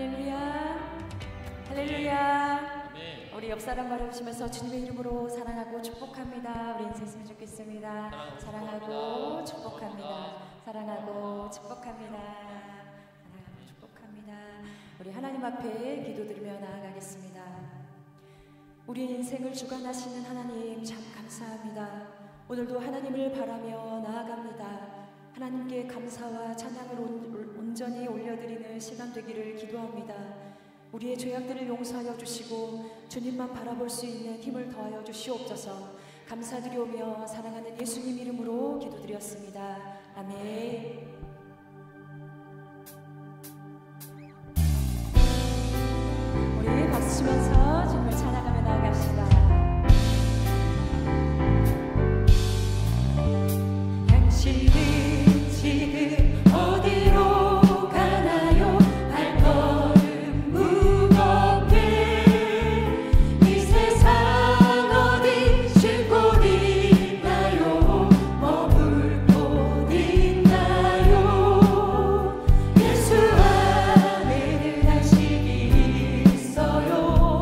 할렐루야, 할렐루야. 우리 옆 사람 바라보시면서 주님의 이름으로 사랑하고 축복합니다. 우리 인사했으면 좋겠습니다. 사랑하고 축복합니다. 사랑하고 축복합니다. 사랑하고 축복합니다. 우리 하나님 앞에 기도드리며 나아가겠습니다. 우리 인생을 주관하시는 하나님 참 감사합니다. 오늘도 하나님을 바라며 나아갑니다. 하나님께 감사와 찬양을 온전히 올려드리는 시간 되기를 기도합니다. 우리의 죄악들을 용서하여 주시고 주님만 바라볼 수 있는 힘을 더하여 주시옵소서. 감사드리오며 사랑하는 예수님 이름으로 기도드렸습니다. 아멘. 우리 박수 치면서 주님을 찬양하며 나아갑시다. 당신은 지금 어디로 가나요? 발걸음 무겁게 이 세상 어디 쉴 곳 있나요? 머물 곳 있나요? 예수 안에는 안식이 있어요.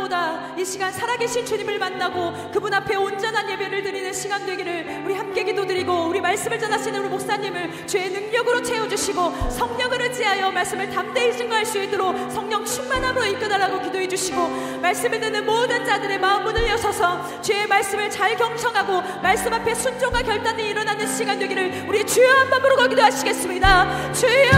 날보다 이 시간 살아계신 주님을 만나고 그분 앞에 온전한 예배를 드리는 시간 되기를 우리 함께 기도드리고, 우리 말씀을 전하시는 우리 목사님을 주의 능력으로 채워주시고 성령을 의지하여 말씀을 담대히 증거할 수 있도록 성령 충만함으로 이끌어달라고 기도해 주시고, 말씀을 듣는 모든 자들의 마음 문을 여셔서 주의 말씀을 잘 경청하고 말씀 앞에 순종과 결단이 일어나는 시간 되기를 우리 주여 한번 부르고 기도하시겠습니다. 주여,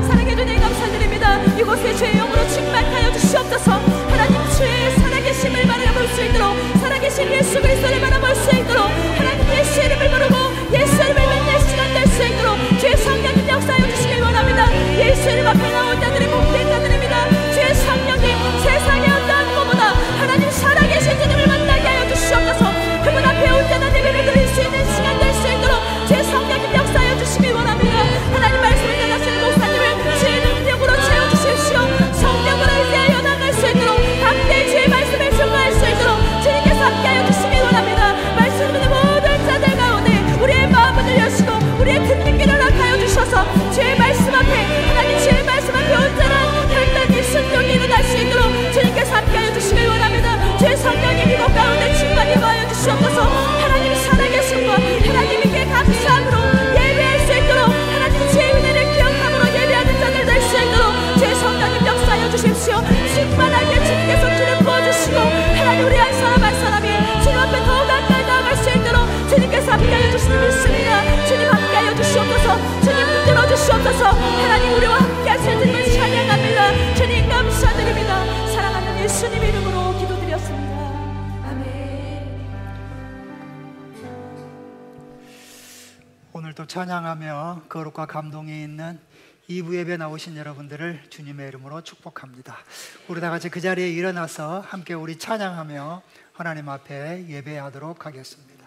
사랑해 주님 감사드립니다. 이곳에 주의 영으로 충만하여 주시옵소서. 하나님 주의 살아계심을 바라볼 수 있도록, 살아계신 예수 그리스도를 바라볼 수 있도록, 하나님 예수 이름을 부르고 예수 이름을 믿는 시간 될 수 있도록 주의 성령님 역사하여 주시길 원합니다. 예수 이름 앞에 나온 자들이 복된 자들입니다. 주의 성령님, 세상의 어떠한 것보다 하나님 살아계신 주님을 만나게 하여 주시옵소서. 그분 앞에 온전한 예배를 드릴 수 있는 시간 될 수 있도록 주의 성령님 역사하여 주시길 원합니다. 하나님 말씀을 전하시는 목사님을 주의 능력으로 채워주십시오. 성령으로 의지하여 나갈 수 있도록, 담대히 주의 말씀을 증거할 수 있도록 주님께서 함께하여 주시길 원합니다. 말씀 듣는 모든 자들 가운데 우리의 마음을 여시고 우리의 듣는 귀를 허락하여 주셔서 주의 말씀 앞에, 하나님 주의 말씀 앞에 온전한 결단이 순종이 일어날 수 있도록 주님께서 함께하여 주시길 원합니다. 주의 성령님 이곳 가운데 충만히 임하여 주시옵소서. 하나님 살아계신 것, 하나님께 감사함으로 예배할 수 있도록, 하나님 주의 은혜를 기억함으로 예배하는 자들 될 수 있도록 주의 성령님 역사하여 주십시오. 충만하게 주님께서 기름 부어주시고, 하나님 우리 한 사람 한 사람이 주님 앞에 더 가까이 나아갈 수 있도록 주님께서 함께하여 주시는 믿습니다. 주님 함께하여 주시옵소서. 주님 붙들어 주시옵소서. 하나님 우리와 함께 하실 주님을 찬양합니다. 주님 감사드립니다. 사랑하는 예수님 이름으로 기도드렸습니다. 아멘. 오늘도 찬양하며 거룩과 감동이 있는 2부 예배 나오신 여러분들을 주님의 이름으로 축복합니다. 우리 다 같이 그 자리에 일어나서 함께 우리 찬양하며 하나님 앞에 예배하도록 하겠습니다.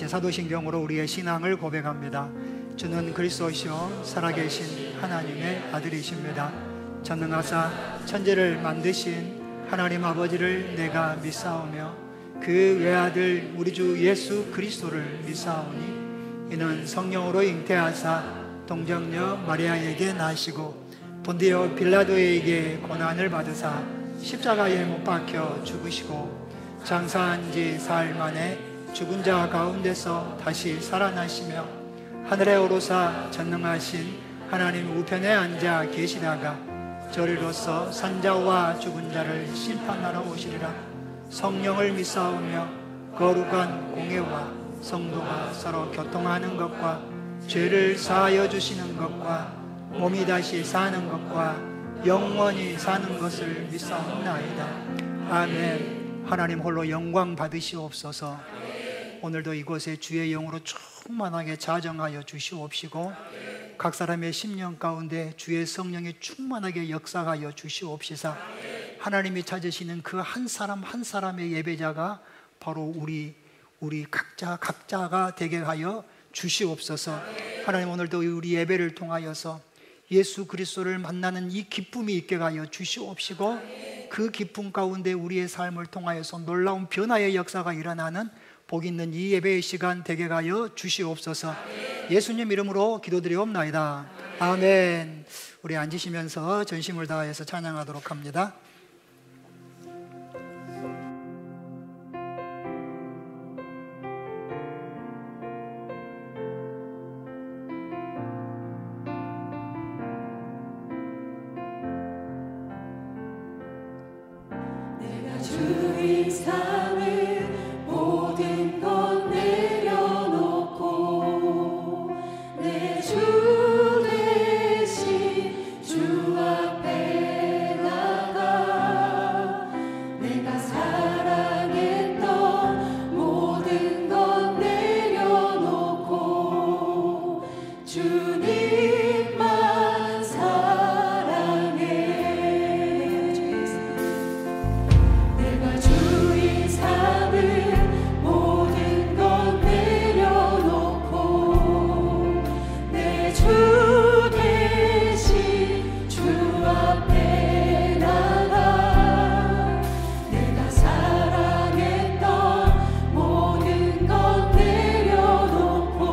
사도신경으로 우리의 신앙을 고백합니다. 주는 그리스도시요 살아계신 하나님의 아들이십니다. 전능하사 천지를 만드신 하나님 아버지를 내가 믿사오며 그 외아들 우리 주 예수 그리스도를 믿사오니 이는 성령으로 잉태하사 동정녀 마리아에게 나시고 본디오 빌라도에게 고난을 받으사 십자가에 못 박혀 죽으시고 장사한 지 사흘 만에 죽은 자 가운데서 다시 살아나시며 하늘에 오르사 전능하신 하나님 우편에 앉아 계시다가 저리로서 산자와 죽은 자를 심판하러 오시리라. 성령을 믿사오며 거룩한 공예와 성도가 서로 교통하는 것과 죄를 사하여 주시는 것과 몸이 다시 사는 것과 영원히 사는 것을 믿사옵나이다. 아멘. 하나님 홀로 영광 받으시옵소서. 오늘도 이곳에 주의 영으로 충만하게 자정하여 주시옵시고 각 사람의 심령 가운데 주의 성령이 충만하게 역사하여 주시옵시사 하나님이 찾으시는 그 한 사람 한 사람의 예배자가 바로 우리 각자가 되게 하여 주시옵소서. 하나님 오늘도 우리 예배를 통하여서 예수 그리스도를 만나는 이 기쁨이 있게 하여 주시옵시고 그 기쁨 가운데 우리의 삶을 통하여서 놀라운 변화의 역사가 일어나는 복 있는 이 예배의 시간 되게 하여 주시옵소서. 예수님 이름으로 기도드리옵나이다. 아멘. 우리 앉으시면서 전심을 다해서 찬양하도록 합니다. 내가 주인 삼을 모든 것 내려놓고 내 주 대신 주 앞에 나가 내가 사랑했던 모든 것 내려놓고 주님만 사랑해. 내가 주인 삼을 모든 것 내려놓고 내 주 대신 주 앞에 나가 내가 사랑했던 모든 것 내려놓고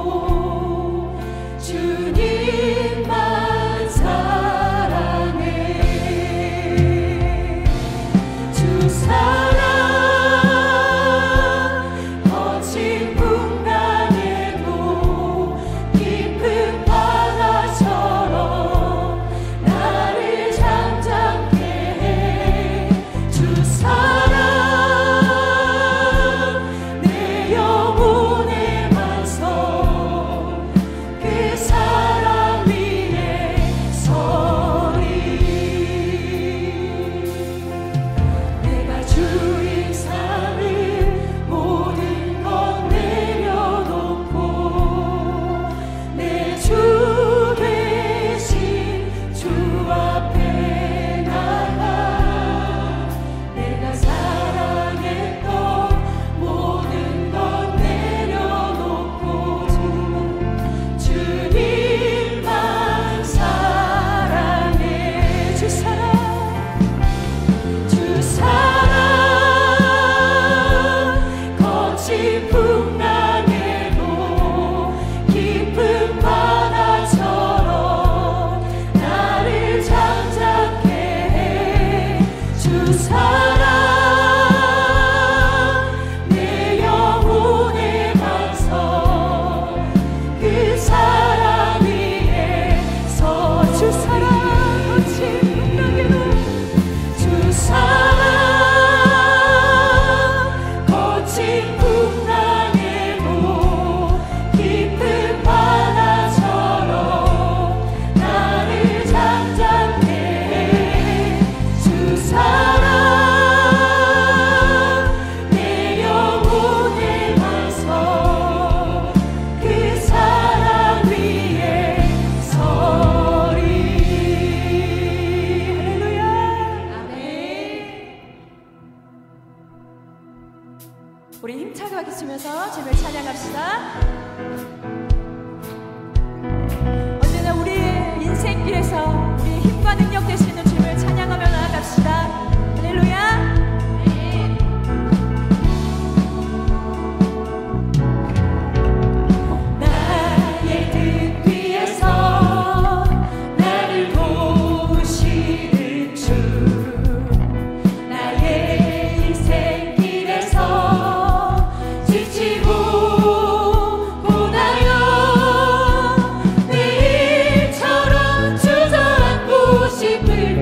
주님만 사랑해. 주 사랑 거친 풍랑에도 깊은 바다처럼 나를 잠잠케 해. 주 사랑 내 영혼의 반석 그 사랑 위에 서리. 내가 주인 삼을 모든 것 내려놓고 내 주 대신 주 앞에 나가 내가 사랑했던 모든 것 내려놓고 주님만 사랑해. 주 사랑 주 사랑 거친 풍랑에도 깊은 바다처럼 나를 잠잠케 해. 주 사랑 내 영혼의 반석 그 사랑 위에 서. 주 사랑 거친 풍랑에도 주 사랑 거친 풍랑에도 깊은 바다처럼 나를 잠잠케 해. 주 사랑 내 영혼의 반석 그 사랑 위에 서리. 할렐루야. 아멘. 우리 힘차게 박수치면서 주님을 찬양합시다. 언제나 우리 인생길에서 우리 힘과 능력 되시는 주님을 찬양하며 나아갑시다. 할렐루야. 나의 등 뒤에서 나를 도우시는 주 나의 인생길에서 지치고 고나여 내일처럼 주저앉고 싶을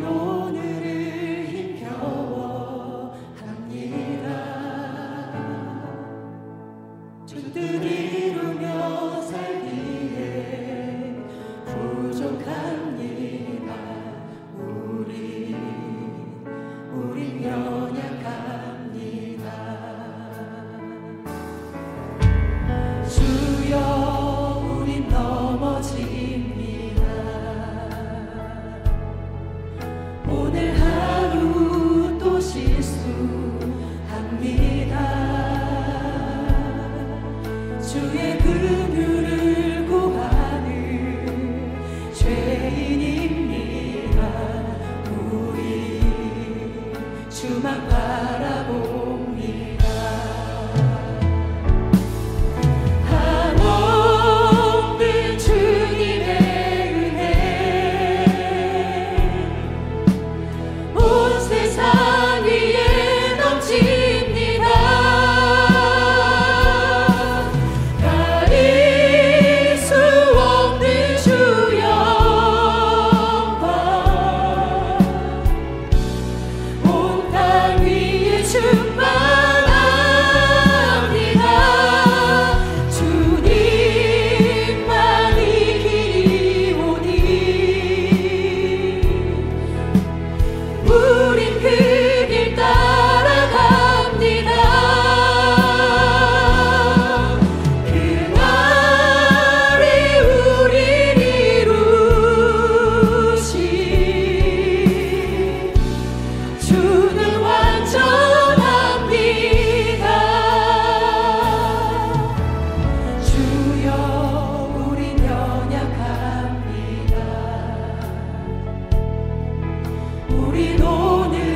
오늘을 힘겨워 합니다. 주 뜻 이루며 살기에 부족합니다. 우린 연약합니다. 주여 우린 넘어집니다. 오늘 하루 또 실수합니다. 주의 긍휼을 구하는 죄인입니다. 우리 주만 바라봅니다. 한없는 주님의 은혜 온 세상 위에 넘칩니다. 가릴 수 없는 주 영광 온 땅 위에 충만합니다. 주님만이 길이오니 우린 그 길 따라갑니다. 그날이 우릴 이루시 주는 완전합니다. 주여 우린 연약합니다. 우린 오늘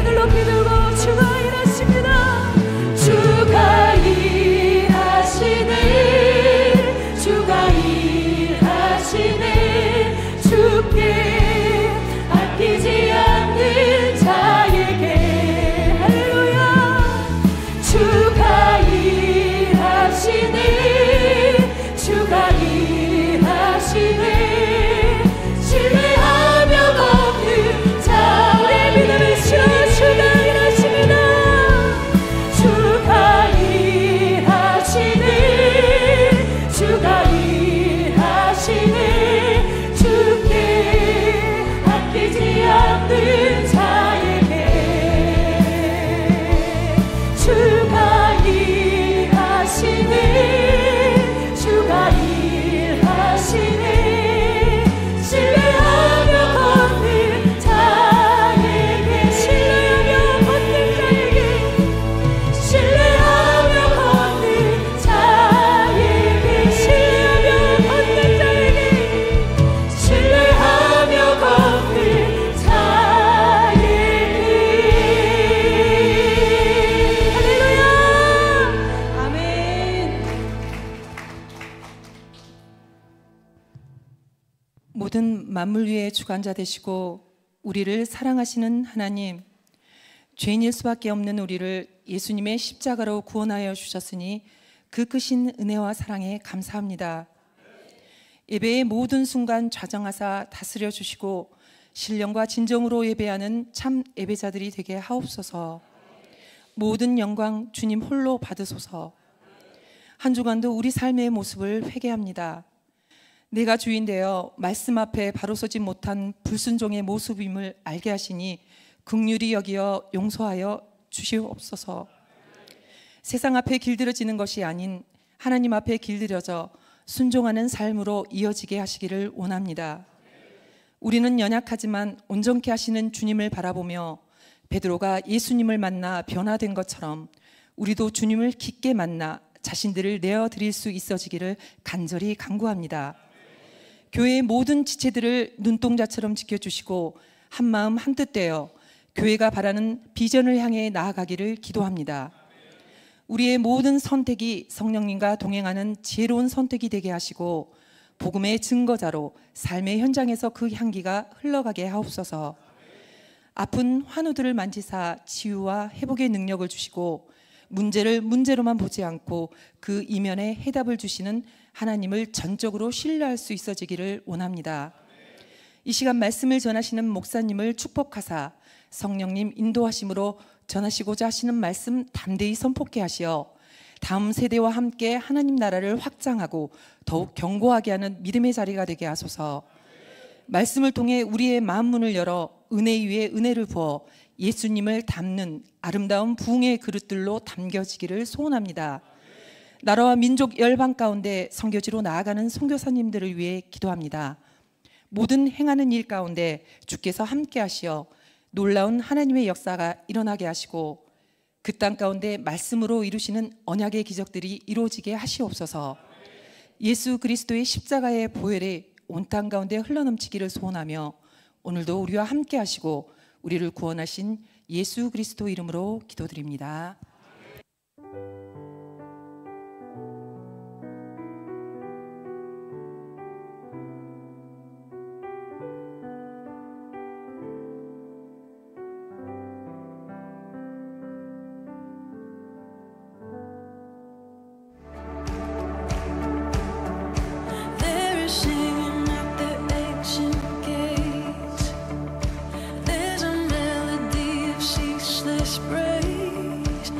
손을 높이 들고 주가 일하십니다. 주가 일하시네 주가 일하시네 주께 아끼지 않는 자에게 할렐루야 주가 일하시네 주가 일하시네 신뢰하며 걷는 자 우리의 믿음을 실어 주가 일하십니다 주가 일하시네 주가 일하시네 주께 아끼지 않는 자에게 주가 일하시네 주가 일하시네 신뢰하며 걷는 자에게 신뢰하며 걷는 자에게 신뢰하며 걷는 자에게 신뢰하며 걷는 자에게 신뢰하며 걷는 자에게 할렐루야 아멘. 모든 만물 위의 주관자 되시고 우리를 사랑하시는 하나님, 죄인일 수밖에 없는 우리를 예수님의 십자가로 구원하여 주셨으니 그 크신 은혜와 사랑에 감사합니다. 예배의 모든 순간 좌정하사 다스려 주시고 신령과 진정으로 예배하는 참 예배자들이 되게 하옵소서. 모든 영광 주님 홀로 받으소서. 한 주간도 우리 삶의 모습을 회개합니다. 내가 주인 되어 말씀 앞에 바로 서지 못한 불순종의 모습임을 알게 하시니 긍휼히 여기어 용서하여 주시옵소서. 세상 앞에 길들여지는 것이 아닌 하나님 앞에 길들여져 순종하는 삶으로 이어지게 하시기를 원합니다. 우리는 연약하지만 온전케 하시는 주님을 바라보며 베드로가 예수님을 만나 변화된 것처럼 우리도 주님을 깊게 만나 자신들을 내어드릴 수 있어지기를 간절히 간구합니다. 교회의 모든 지체들을 눈동자처럼 지켜주시고 한마음 한뜻 되어 교회가 바라는 비전을 향해 나아가기를 기도합니다. 우리의 모든 선택이 성령님과 동행하는 지혜로운 선택이 되게 하시고 복음의 증거자로 삶의 현장에서 그 향기가 흘러가게 하옵소서. 아픈 환우들을 만지사 치유와 회복의 능력을 주시고 문제를 문제로만 보지 않고 그 이면에 해답을 주시는 하나님을 전적으로 신뢰할 수 있어지기를 원합니다. 이 시간 말씀을 전하시는 목사님을 축복하사 성령님 인도하심으로 전하시고자 하시는 말씀 담대히 선포케 하시어 다음 세대와 함께 하나님 나라를 확장하고 더욱 견고하게 하는 믿음의 자리가 되게 하소서. 말씀을 통해 우리의 마음 문을 열어 은혜 위에 은혜를 부어 예수님을 담는 아름다운 부흥의 그릇들로 담겨지기를 소원합니다. 나라와 민족 열방 가운데 선교지로 나아가는 선교사님들을 위해 기도합니다. 모든 행하는 일 가운데 주께서 함께 하시어 놀라운 하나님의 역사가 일어나게 하시고 그 땅 가운데 말씀으로 이루시는 언약의 기적들이 이루어지게 하시옵소서. 예수 그리스도의 십자가의 보혈이 온 땅 가운데 흘러넘치기를 소원하며 오늘도 우리와 함께 하시고 우리를 구원하신 예수 그리스도 이름으로 기도드립니다. Singing at the ancient gates, there's a melody of ceaseless praise.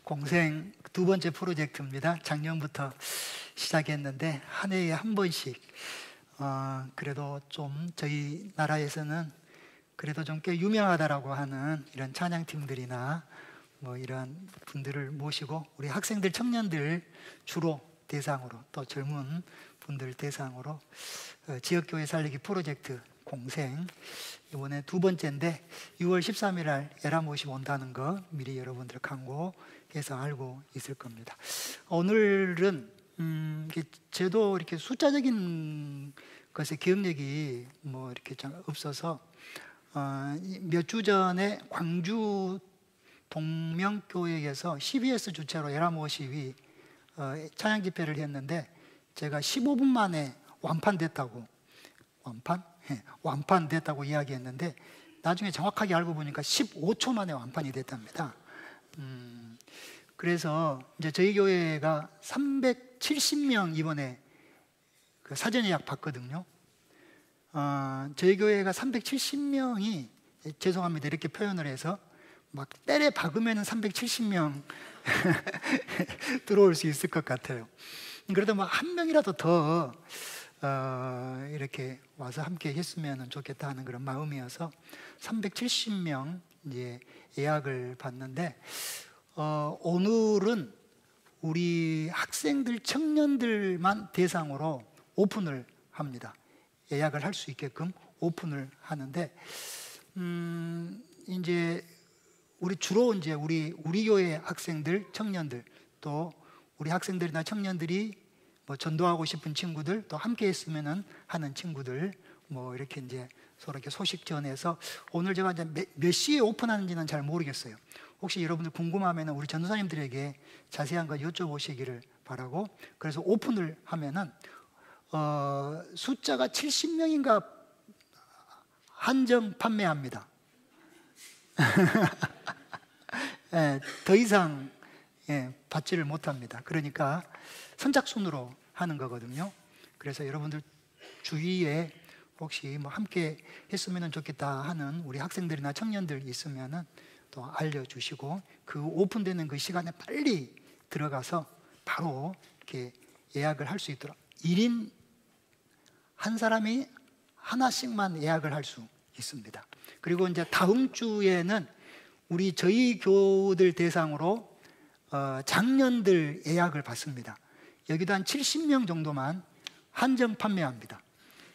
공생 두 번째 프로젝트입니다. 작년부터 시작했는데 한 해에 한 번씩 그래도 좀 저희 나라에서는 그래도 좀 꽤 유명하다라고 하는 이런 찬양팀들이나 뭐 이런 분들을 모시고 우리 학생들, 청년들 주로 대상으로 또 젊은 분들 대상으로 지역교회 살리기 프로젝트 공생 이번에 두 번째인데 6월 13일 날 예람 모시 온다는 거 미리 여러분들 강구해서 알고 있을 겁니다. 오늘은 저도 이렇게 숫자적인 것에 기억력이 뭐 이렇게 좀 없어서 몇 주 전에 광주 동명교회에서 CBS 주최로 예람 모시위 찬양 집회를 했는데 제가 15분 만에 완판됐다고 완판됐다고 이야기했는데 나중에 정확하게 알고 보니까 15초 만에 완판이 됐답니다. 그래서 이제 저희 교회가 370명 이번에 그 사전 예약 받거든요. 저희 교회가 370명이 죄송합니다 이렇게 표현을 해서 막 때려 박으면 370명 들어올 수 있을 것 같아요. 그래도 뭐 한 명이라도 더 이렇게 와서 함께 했으면 좋겠다 하는 그런 마음이어서 370명 이제 예약을 받는데 오늘은 우리 학생들, 청년들만 대상으로 오픈을 합니다. 예약을 할 수 있게끔 오픈을 하는데 이제 우리 주로 이제 우리 교회 학생들, 청년들 또 우리 학생들이나 청년들이 뭐 전도하고 싶은 친구들 또 함께 했으면 하는 친구들 뭐 이렇게 이제 서로 이렇게 소식 전해서 오늘 제가 이제 몇 시에 오픈하는지는 잘 모르겠어요. 혹시 여러분들 궁금하면 우리 전도사님들에게 자세한 거 여쭤보시기를 바라고 그래서 오픈을 하면은 숫자가 70명인가 한정 판매합니다. 예, 더 이상 받지를 못합니다. 그러니까 선착순으로 하는 거거든요. 그래서 여러분들 주위에 혹시 뭐 함께 했으면 좋겠다 하는 우리 학생들이나 청년들 있으면은 또 알려주시고 그 오픈되는 그 시간에 빨리 들어가서 바로 이렇게 예약을 할 수 있도록 1인 한 사람이 하나씩만 예약을 할 수 있습니다. 그리고 이제 다음 주에는 저희 교우들 대상으로 작년들 예약을 받습니다. 여기도 한 70명 정도만 한정 판매합니다.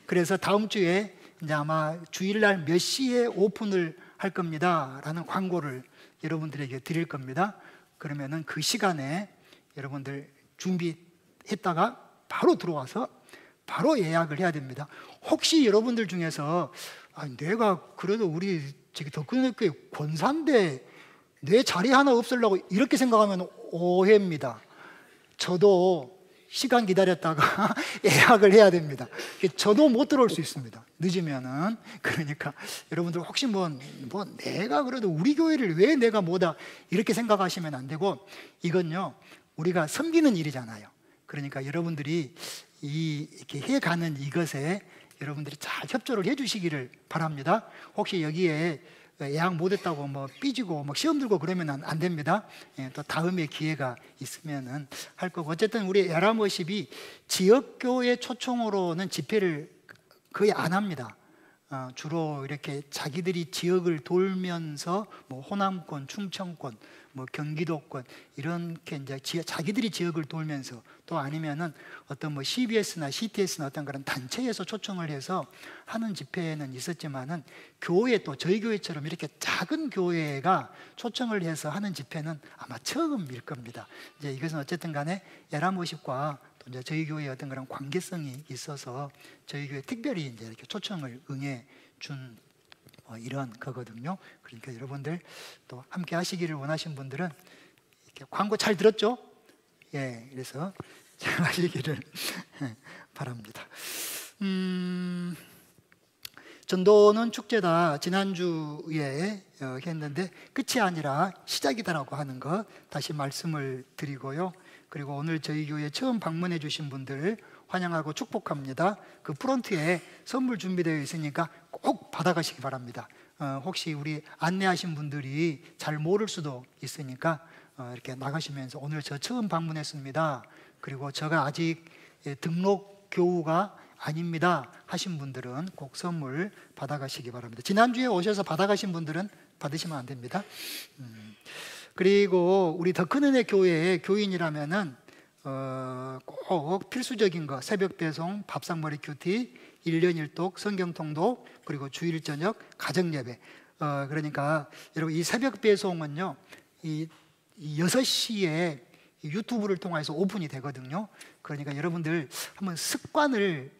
그래서 다음 주에 이제 아마 주일날 몇 시에 오픈을 할 겁니다 라는 광고를 여러분들에게 드릴 겁니다. 그러면은 그 시간에 여러분들 준비했다가 바로 들어와서 바로 예약을 해야 됩니다. 혹시 여러분들 중에서 내가 그래도 우리 저기 덕근교회 권사인데 내 자리 하나 없으려고 이렇게 생각하면 오해입니다. 저도 시간 기다렸다가 예약을 해야 됩니다. 저도 못 들어올 수 있습니다. 늦으면은. 그러니까 여러분들 혹시 뭐 내가 그래도 우리 교회를 왜 내가 뭐다 이렇게 생각하시면 안 되고 이건요 우리가 섬기는 일이잖아요. 그러니까 여러분들이 이렇게 해가는 이것에 여러분들이 잘 협조를 해주시기를 바랍니다. 혹시 여기에 예약 못했다고 뭐 삐지고 막 시험 들고 그러면 안 됩니다. 또 다음에 기회가 있으면은 할 거고 어쨌든 우리 예람워십이 지역교회 초청으로는 집회를 거의 안 합니다. 주로 이렇게 자기들이 지역을 돌면서 뭐 호남권, 충청권, 뭐 경기도권 이렇게 이제 자기들이 지역을 돌면서 또 아니면은 어떤 뭐 CBS나 CTS나 어떤 그런 단체에서 초청을 해서 하는 집회는 있었지만은 교회 또 저희 교회처럼 이렇게 작은 교회가 초청을 해서 하는 집회는 아마 처음일 겁니다. 이제 이것은 어쨌든 간에 예람워십과 또 이제 저희 교회의 어떤 그런 관계성이 있어서 저희 교회 특별히 이제 이렇게 초청을 응해 준 이런 거거든요. 그러니까 여러분들 또 함께 하시기를 원하신 분들은 이렇게 광고 잘 들었죠? 예, 그래서 잘 하시기를 바랍니다. 전도는 축제다 지난주에 했는데 끝이 아니라 시작이다라고 하는 것 다시 말씀을 드리고요. 그리고 오늘 저희 교회 처음 방문해 주신 분들 환영하고 축복합니다. 그 프론트에 선물 준비되어 있으니까 꼭 받아가시기 바랍니다. 혹시 우리 안내하신 분들이 잘 모를 수도 있으니까 이렇게 나가시면서 오늘 저 처음 방문했습니다. 그리고 제가 아직 등록 교우가 아닙니다 하신 분들은 꼭 선물 받아가시기 바랍니다. 지난주에 오셔서 받아가신 분들은 받으시면 안 됩니다. 그리고 우리 더 큰 은혜 교회의 교인이라면은 꼭 필수적인 거 새벽 배송, 밥상머리 큐티, 1년 1독, 성경 통독, 그리고 주일 저녁 가정 예배. 그러니까 여러분 이 새벽 배송은요, 이 6시에 유튜브를 통해서 오픈이 되거든요. 그러니까 여러분들 한번 습관을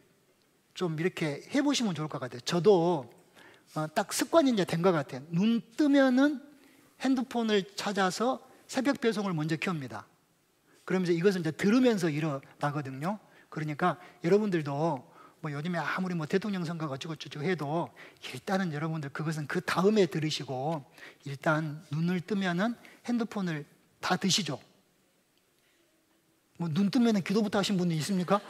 좀 이렇게 해보시면 좋을 것 같아요. 저도 딱 습관이 이제 된 것 같아요. 눈 뜨면은 핸드폰을 찾아서 새벽 배송을 먼저 켭니다. 그러면서 이것을 이제 들으면서 일어나거든요. 그러니까 여러분들도 뭐 요즘에 아무리 뭐 대통령 선거가 어쩌고저쩌고 해도 일단은 여러분들 그것은 그 다음에 들으시고 일단 눈을 뜨면은 핸드폰을 다 드시죠. 뭐 눈 뜨면은 기도부터 하신 분이 있습니까?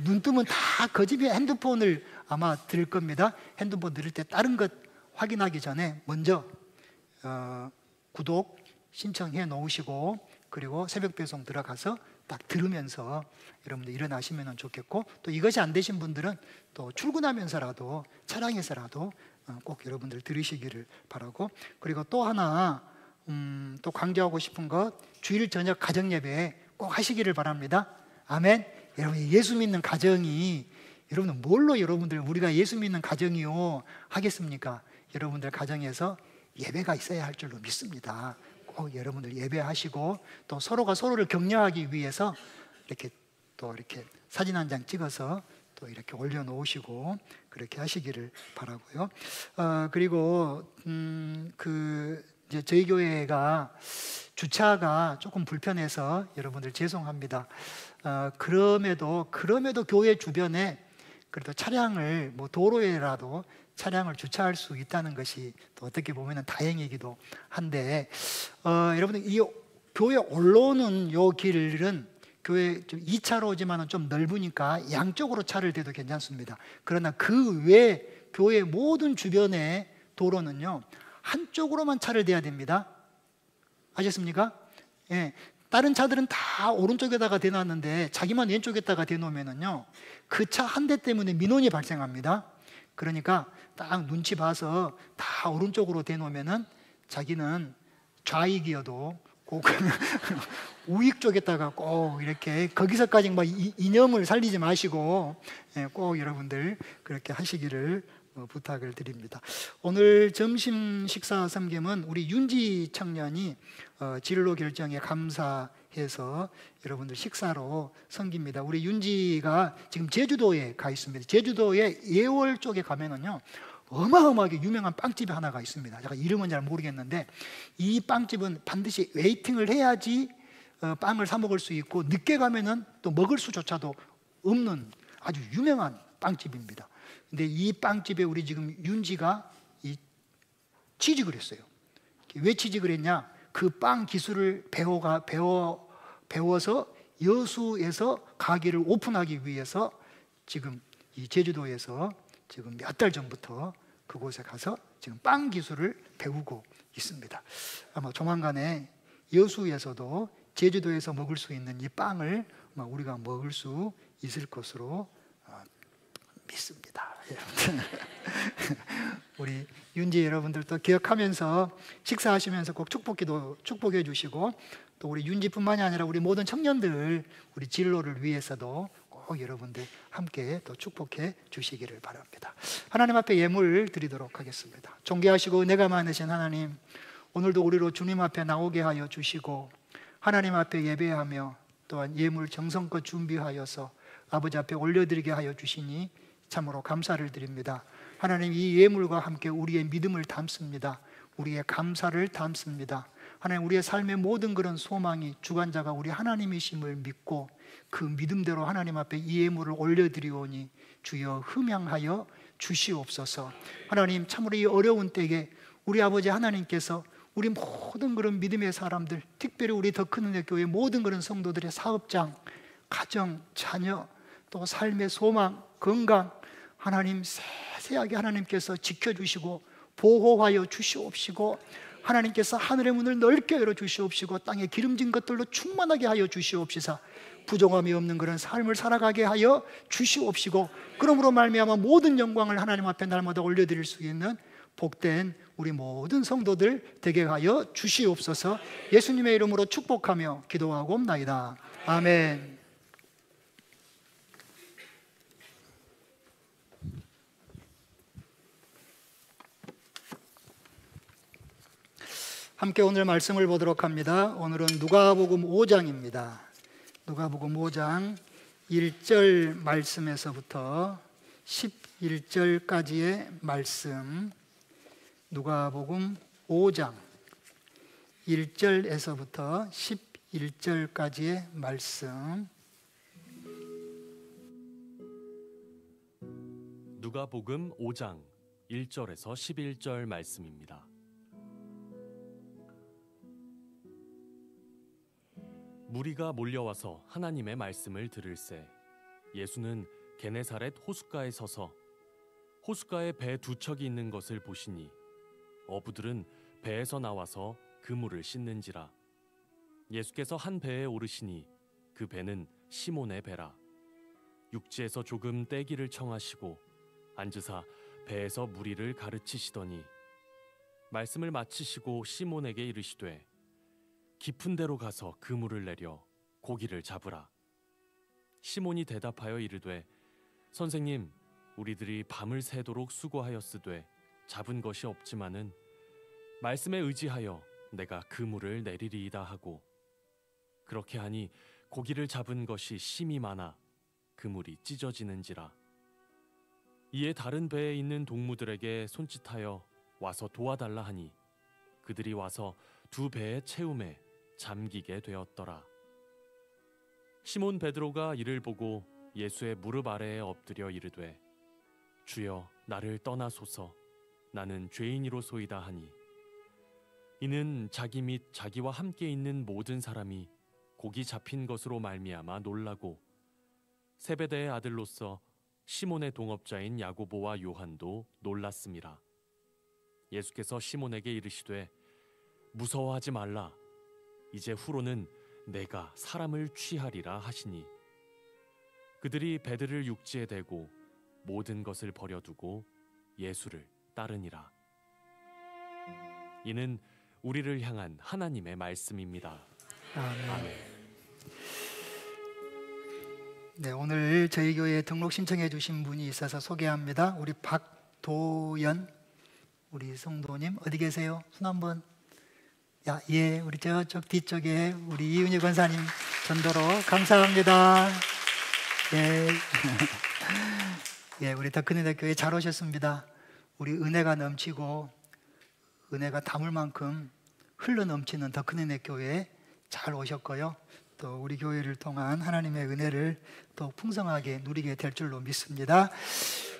눈 뜨면 다 그 집에 핸드폰을 아마 들 겁니다. 핸드폰 들을 때 다른 것 확인하기 전에 먼저 구독 신청해 놓으시고 그리고 새벽 배송 들어가서 딱 들으면서 여러분들 일어나시면 좋겠고, 또 이것이 안 되신 분들은 또 출근하면서라도 차량에서라도 꼭 여러분들 들으시기를 바라고, 그리고 또 하나 또 강조하고 싶은 것, 주일 저녁 가정 예배 꼭 하시기를 바랍니다. 아멘. 여러분 예수 믿는 가정이 여러분은 뭘로 여러분들 우리가 예수 믿는 가정이요 하겠습니까? 여러분들 가정에서 예배가 있어야 할 줄로 믿습니다. 꼭 여러분들 예배하시고 또 서로가 서로를 격려하기 위해서 이렇게 또 이렇게 사진 한 장 찍어서 또 이렇게 올려놓으시고 그렇게 하시기를 바라고요. 그리고 이제 저희 교회가 주차가 조금 불편해서 여러분들 죄송합니다. 그럼에도 교회 주변에 그래도 차량을 뭐 도로에라도 차량을 주차할 수 있다는 것이 또 어떻게 보면 다행이기도 한데, 여러분들 이 교회 올라오는 요 길은 교회 2차로지만은 좀 넓으니까 양쪽으로 차를 대도 괜찮습니다. 그러나 그 외 교회 모든 주변의 도로는요 한쪽으로만 차를 대야 됩니다. 아셨습니까? 예. 다른 차들은 다 오른쪽에다가 대놨는데 자기만 왼쪽에다가 대놓으면은요 그 차 한 대 때문에 민원이 발생합니다. 그러니까 딱 눈치 봐서 다 오른쪽으로 대놓으면은 자기는 좌익이어도 꼭 우익 쪽에다가 꼭 이렇게 거기서까지 막 이념을 살리지 마시고 꼭 여러분들 그렇게 하시기를 부탁을 드립니다. 오늘 점심 식사 섬김은 우리 윤지 청년이 진로 결정에 감사해서 여러분들 식사로 섬깁니다. 우리 윤지가 지금 제주도에 가 있습니다. 제주도의 예월 쪽에 가면은요 어마어마하게 유명한 빵집이 하나가 있습니다. 제가 이름은 잘 모르겠는데 이 빵집은 반드시 웨이팅을 해야지 빵을 사 먹을 수 있고 늦게 가면은 또 먹을 수조차도 없는 아주 유명한 빵집입니다. 근데 이 빵집에 우리 지금 윤지가 취직을 했어요. 왜 취직을 했냐? 그 빵 기술을 배워서 여수에서 가게를 오픈하기 위해서 지금 이 제주도에서 지금 몇 달 전부터 그곳에 가서 지금 빵 기술을 배우고 있습니다. 아마 조만간에 여수에서도 제주도에서 먹을 수 있는 이 빵을 우리가 먹을 수 있을 것으로 믿습니다. 우리 윤지 여러분들도 기억하면서 식사하시면서 꼭 축복기도 축복해 주시고, 또 우리 윤지뿐만이 아니라 우리 모든 청년들 우리 진로를 위해서도 꼭 여러분들 함께 또 축복해 주시기를 바랍니다. 하나님 앞에 예물 드리도록 하겠습니다. 존귀하시고 은혜가 많으신 하나님, 오늘도 우리로 주님 앞에 나오게 하여 주시고 하나님 앞에 예배하며 또한 예물 정성껏 준비하여서 아버지 앞에 올려드리게 하여 주시니 참으로 감사를 드립니다. 하나님, 이 예물과 함께 우리의 믿음을 담습니다. 우리의 감사를 담습니다. 하나님, 우리의 삶의 모든 그런 소망이 주관자가 우리 하나님이심을 믿고 그 믿음대로 하나님 앞에 이 예물을 올려드리오니 주여 흠양하여 주시옵소서. 하나님, 참으로 이 어려운 때에 우리 아버지 하나님께서 우리 모든 그런 믿음의 사람들, 특별히 우리 더 큰 은혜 교회 모든 그런 성도들의 사업장, 가정, 자녀, 또 삶의 소망, 건강, 하나님 세세하게 하나님께서 지켜주시고 보호하여 주시옵시고, 하나님께서 하늘의 문을 넓게 열어 주시옵시고 땅에 기름진 것들로 충만하게 하여 주시옵시사 부정함이 없는 그런 삶을 살아가게 하여 주시옵시고, 그러므로 말미암아 모든 영광을 하나님 앞에 날마다 올려드릴 수 있는 복된 우리 모든 성도들 되게 하여 주시옵소서. 예수님의 이름으로 축복하며 기도하고 옵나이다. 아멘. 함께 오늘 말씀을 보도록 합니다. 오늘은 누가복음 5장입니다. 누가복음 5장 1절 말씀에서부터 11절까지의 말씀, 누가복음 5장 1절에서부터 11절까지의 말씀. 누가복음 5장 1절에서 11절 말씀입니다. 무리가 몰려와서 하나님의 말씀을 들을새 예수는 게네사렛 호숫가에 서서 호숫가에 배 두 척이 있는 것을 보시니 어부들은 배에서 나와서 그물을 씻는지라. 예수께서 한 배에 오르시니 그 배는 시몬의 배라. 육지에서 조금 떼기를 청하시고 앉으사 배에서 무리를 가르치시더니 말씀을 마치시고 시몬에게 이르시되 깊은 데로 가서 그물을 내려 고기를 잡으라. 시몬이 대답하여 이르되 선생님, 우리들이 밤을 새도록 수고하였으되 잡은 것이 없지만은 말씀에 의지하여 내가 그물을 내리리이다 하고, 그렇게 하니 고기를 잡은 것이 심이 많아 그물이 찢어지는지라. 이에 다른 배에 있는 동무들에게 손짓하여 와서 도와달라 하니 그들이 와서 두 배의 채움에 잠기게 되었더라. 시몬 베드로가 이를 보고 예수의 무릎 아래에 엎드려 이르되 주여, 나를 떠나소서, 나는 죄인이로소이다 하니, 이는 자기 및 자기와 함께 있는 모든 사람이 고기 잡힌 것으로 말미암아 놀라고 세베대의 아들로서 시몬의 동업자인 야고보와 요한도 놀랐음이라. 예수께서 시몬에게 이르시되 무서워하지 말라, 이제 후로는 내가 사람을 취하리라 하시니, 그들이 배들을 육지에 대고 모든 것을 버려두고 예수를 따르니라. 이는 우리를 향한 하나님의 말씀입니다. 아멘. 네, 오늘 저희 교회에 등록 신청해 주신 분이 있어서 소개합니다. 우리 박도연 우리 성도님 어디 계세요? 손 한번. 야, 예, 우리 저쪽 뒤쪽에 우리 이은희 권사님 전도로 감사합니다. 예. 예, 우리 더 큰 은혜 교회 잘 오셨습니다. 우리 은혜가 넘치고 은혜가 담을 만큼 흘러 넘치는 더 큰 은혜 교회에 잘 오셨고요. 또 우리 교회를 통한 하나님의 은혜를 더 풍성하게 누리게 될 줄로 믿습니다.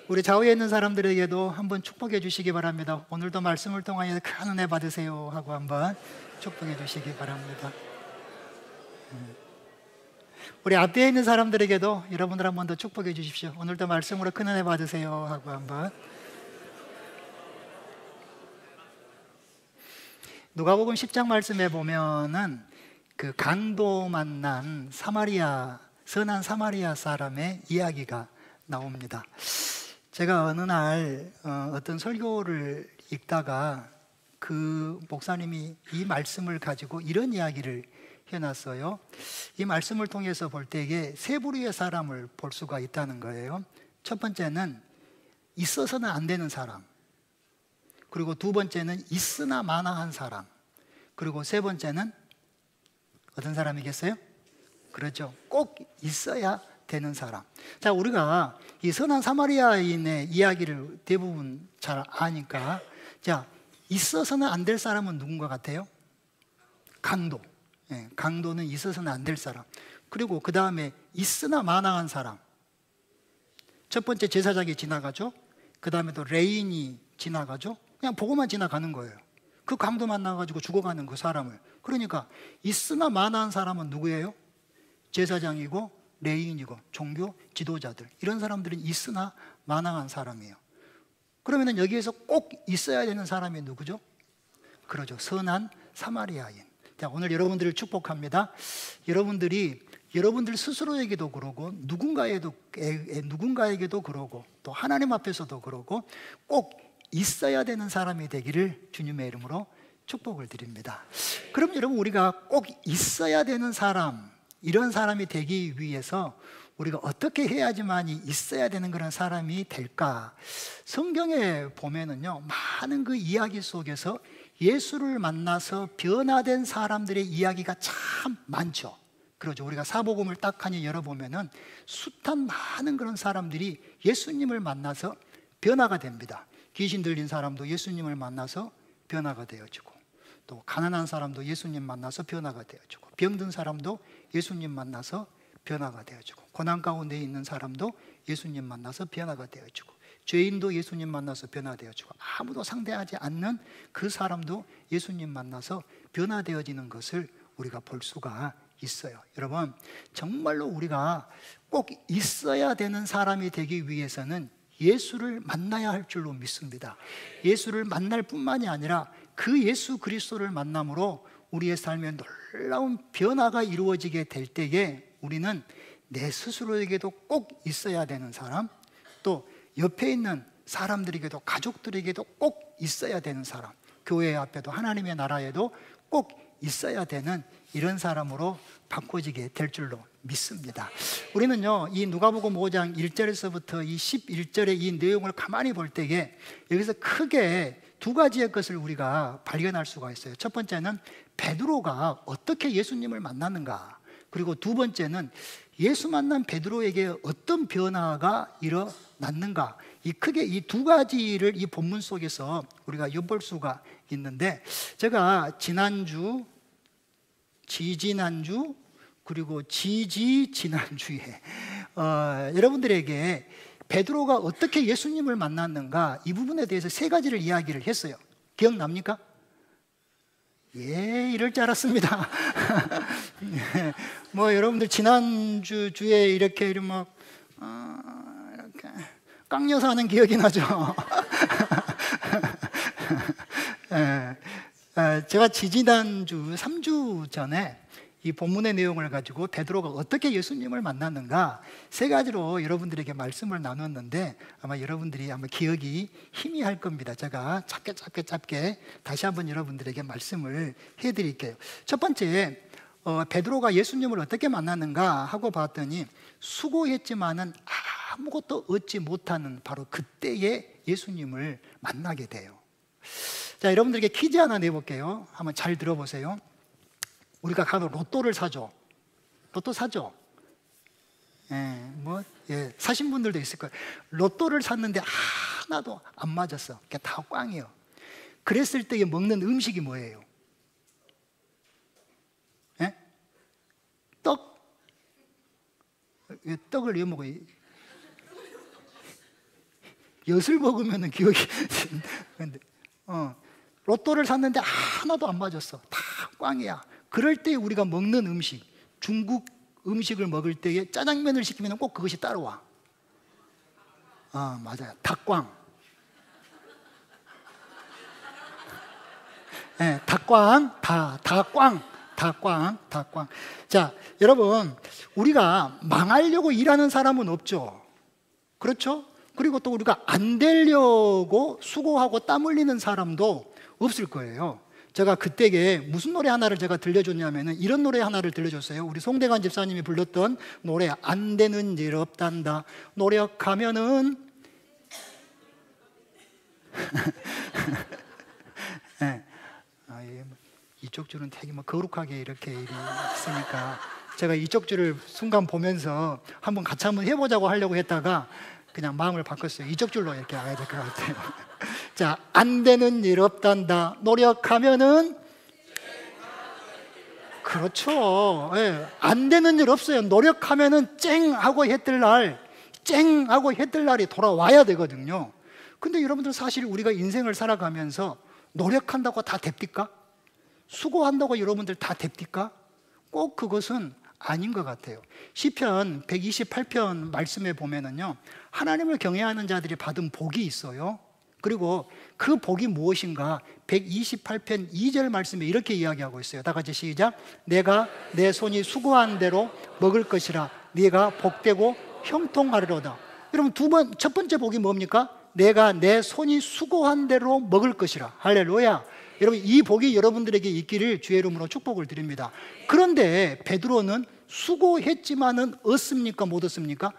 우리 좌우에 있는 사람들에게도 한번 축복해 주시기 바랍니다. 오늘도 말씀을 통하여 큰 은혜 받으세요 하고 한번 축복해 주시기 바랍니다. 우리 앞에 있는 사람들에게도 여러분들 한번 더 축복해 주십시오. 오늘도 말씀으로 큰 은혜 받으세요 하고 한번. 누가복음 10장 말씀에 보면은 그 강도 만난 선한 사마리아 사람의 이야기가 나옵니다. 제가 어느 날 어떤 설교를 읽다가 그 목사님이 이 말씀을 가지고 이런 이야기를 해놨어요. 이 말씀을 통해서 볼 때에 세 부류의 사람을 볼 수가 있다는 거예요. 첫 번째는 있어서는 안 되는 사람, 그리고 두 번째는 있으나 마나한 사람, 그리고 세 번째는 어떤 사람이겠어요? 그렇죠, 꼭 있어야 되는 사람. 자, 우리가 이 선한 사마리아인의 이야기를 대부분 잘 아니까, 자, 있어서는 안 될 사람은 누군가 같아요? 강도. 예, 강도는 있어서는 안 될 사람. 그리고 그 다음에 있으나 마나한 사람. 첫 번째 제사장이 지나가죠. 그 다음에 또 레인이 지나가죠. 그냥 보고만 지나가는 거예요. 그 강도 만나가지고 죽어가는 그 사람을. 그러니까 있으나 마나한 사람은 누구예요? 제사장이고 레인이고 종교 지도자들, 이런 사람들은 있으나 마나한 사람이에요. 그러면 여기에서 꼭 있어야 되는 사람이 누구죠? 그러죠. 선한 사마리아인. 자, 오늘 여러분들을 축복합니다. 여러분들 스스로에게도 그러고 누군가에게도 그러고 또 하나님 앞에서도 그러고 꼭 있어야 되는 사람이 되기를 주님의 이름으로 축복을 드립니다. 그럼 여러분, 우리가 꼭 있어야 되는 사람, 이런 사람이 되기 위해서 우리가 어떻게 해야지만 있어야 되는 그런 사람이 될까? 성경에 보면은요, 많은 그 이야기 속에서 예수를 만나서 변화된 사람들의 이야기가 참 많죠. 그러죠. 우리가 사복음을 딱 하니 열어보면은 숱한 많은 그런 사람들이 예수님을 만나서 변화가 됩니다. 귀신 들린 사람도 예수님을 만나서 변화가 되어지고, 또 가난한 사람도 예수님 만나서 변화가 되어지고, 병든 사람도 예수님 만나서 변화가 되어지고, 고난 가운데 있는 사람도 예수님 만나서 변화가 되어지고, 죄인도 예수님 만나서 변화되어지고, 아무도 상대하지 않는 그 사람도 예수님 만나서 변화되어지는 것을 우리가 볼 수가 있어요. 여러분, 정말로 우리가 꼭 있어야 되는 사람이 되기 위해서는 예수를 만나야 할 줄로 믿습니다. 예수를 만날 뿐만이 아니라 그 예수 그리스도를 만남으로 우리의 삶에 놀라운 변화가 이루어지게 될 때에 우리는 내 스스로에게도 꼭 있어야 되는 사람, 또 옆에 있는 사람들에게도, 가족들에게도 꼭 있어야 되는 사람, 교회 앞에도 하나님의 나라에도 꼭 있어야 되는 이런 사람으로 바꿔지게 될 줄로 믿습니다. 우리는요, 이 누가복음 5장 1절에서부터 이 11절의 이 내용을 가만히 볼 때에 여기서 크게 두 가지의 것을 우리가 발견할 수가 있어요. 첫 번째는 베드로가 어떻게 예수님을 만났는가, 그리고 두 번째는 예수 만난 베드로에게 어떤 변화가 일어났는가, 크게 이 두 가지를 이 본문 속에서 우리가 엿볼 수가 있는데, 제가 지난주, 지지난주, 그리고 지지지난주에 여러분들에게 베드로가 어떻게 예수님을 만났는가, 이 부분에 대해서 세 가지를 이야기를 했어요. 기억납니까? 예, 이럴 줄 알았습니다. 뭐 여러분들 지난주 주에 이렇게 막 이렇게 깡녀서 하는 기억이 나죠. 제가 지지난주 3주 전에 이 본문의 내용을 가지고 베드로가 어떻게 예수님을 만났는가 세 가지로 여러분들에게 말씀을 나눴는데, 아마 여러분들이 아마 기억이 희미할 겁니다. 제가 짧게 다시 한번 여러분들에게 말씀을 해드릴게요. 첫 번째, 베드로가 예수님을 어떻게 만났는가 하고 봤더니 수고했지만은 아무것도 얻지 못하는 바로 그때에 예수님을 만나게 돼요. 자, 여러분들에게 퀴즈 하나 내볼게요. 한번 잘 들어보세요. 우리가 가도 로또를 사죠. 로또 사죠. 사신 분들도 있을 거예요. 로또를 샀는데 하나도 안 맞았어. 그게 다 꽝이에요. 그랬을 때 먹는 음식이 뭐예요? 떡? 왜 떡을 왜 먹어요? 엿을 먹으면 기억이 근데 로또를 샀는데 하나도 안 맞았어. 다 꽝이야. 그럴 때 우리가 먹는 음식, 중국 음식을 먹을 때에 짜장면을 시키면 꼭 그것이 따라와. 맞아요. 닭꽝. 닭꽝. 자, 여러분, 우리가 망하려고 일하는 사람은 없죠. 그렇죠? 그리고 또 우리가 안 되려고 수고하고 땀 흘리는 사람도 없을 거예요. 제가 그때에 무슨 노래 하나를 제가 들려줬냐면은 이런 노래 하나를 들려줬어요. 우리 송대관 집사님이 불렀던 노래, 안 되는 일 없단다. 노력하면은 이쪽 줄은 되게 거룩하게 이렇게 있으니까 제가 이쪽 줄을 순간 보면서 한번 같이 한번 해보자고 하려고 했다가 그냥 마음을 바꿨어요. 이쪽 줄로 이렇게 와야 될 것 같아요. 자, 안 되는 일 없단다. 노력하면은 그렇죠. 안 되는 일 없어요. 노력하면은 쨍하고 해 뜰 날이 돌아와야 되거든요. 근데 여러분들 사실 우리가 인생을 살아가면서 노력한다고 다 됩니까? 수고한다고 여러분들 다 됩니까? 꼭 그것은 아닌 것 같아요. 시편 128편 말씀에 보면은요, 하나님을 경외하는 자들이 받은 복이 있어요. 그리고 그 복이 무엇인가? 128편 2절 말씀에 이렇게 이야기하고 있어요. 다 같이 시작. 내가 내 손이 수고한 대로 먹을 것이라. 네가 복되고 형통하리로다. 여러분, 첫 번째 복이 뭡니까? 내가 내 손이 수고한 대로 먹을 것이라. 할렐루야. 여러분, 이 복이 여러분들에게 있기를 주의 이름으로 축복을 드립니다. 그런데 베드로는 수고했지만은 얻습니까? 못 얻습니까?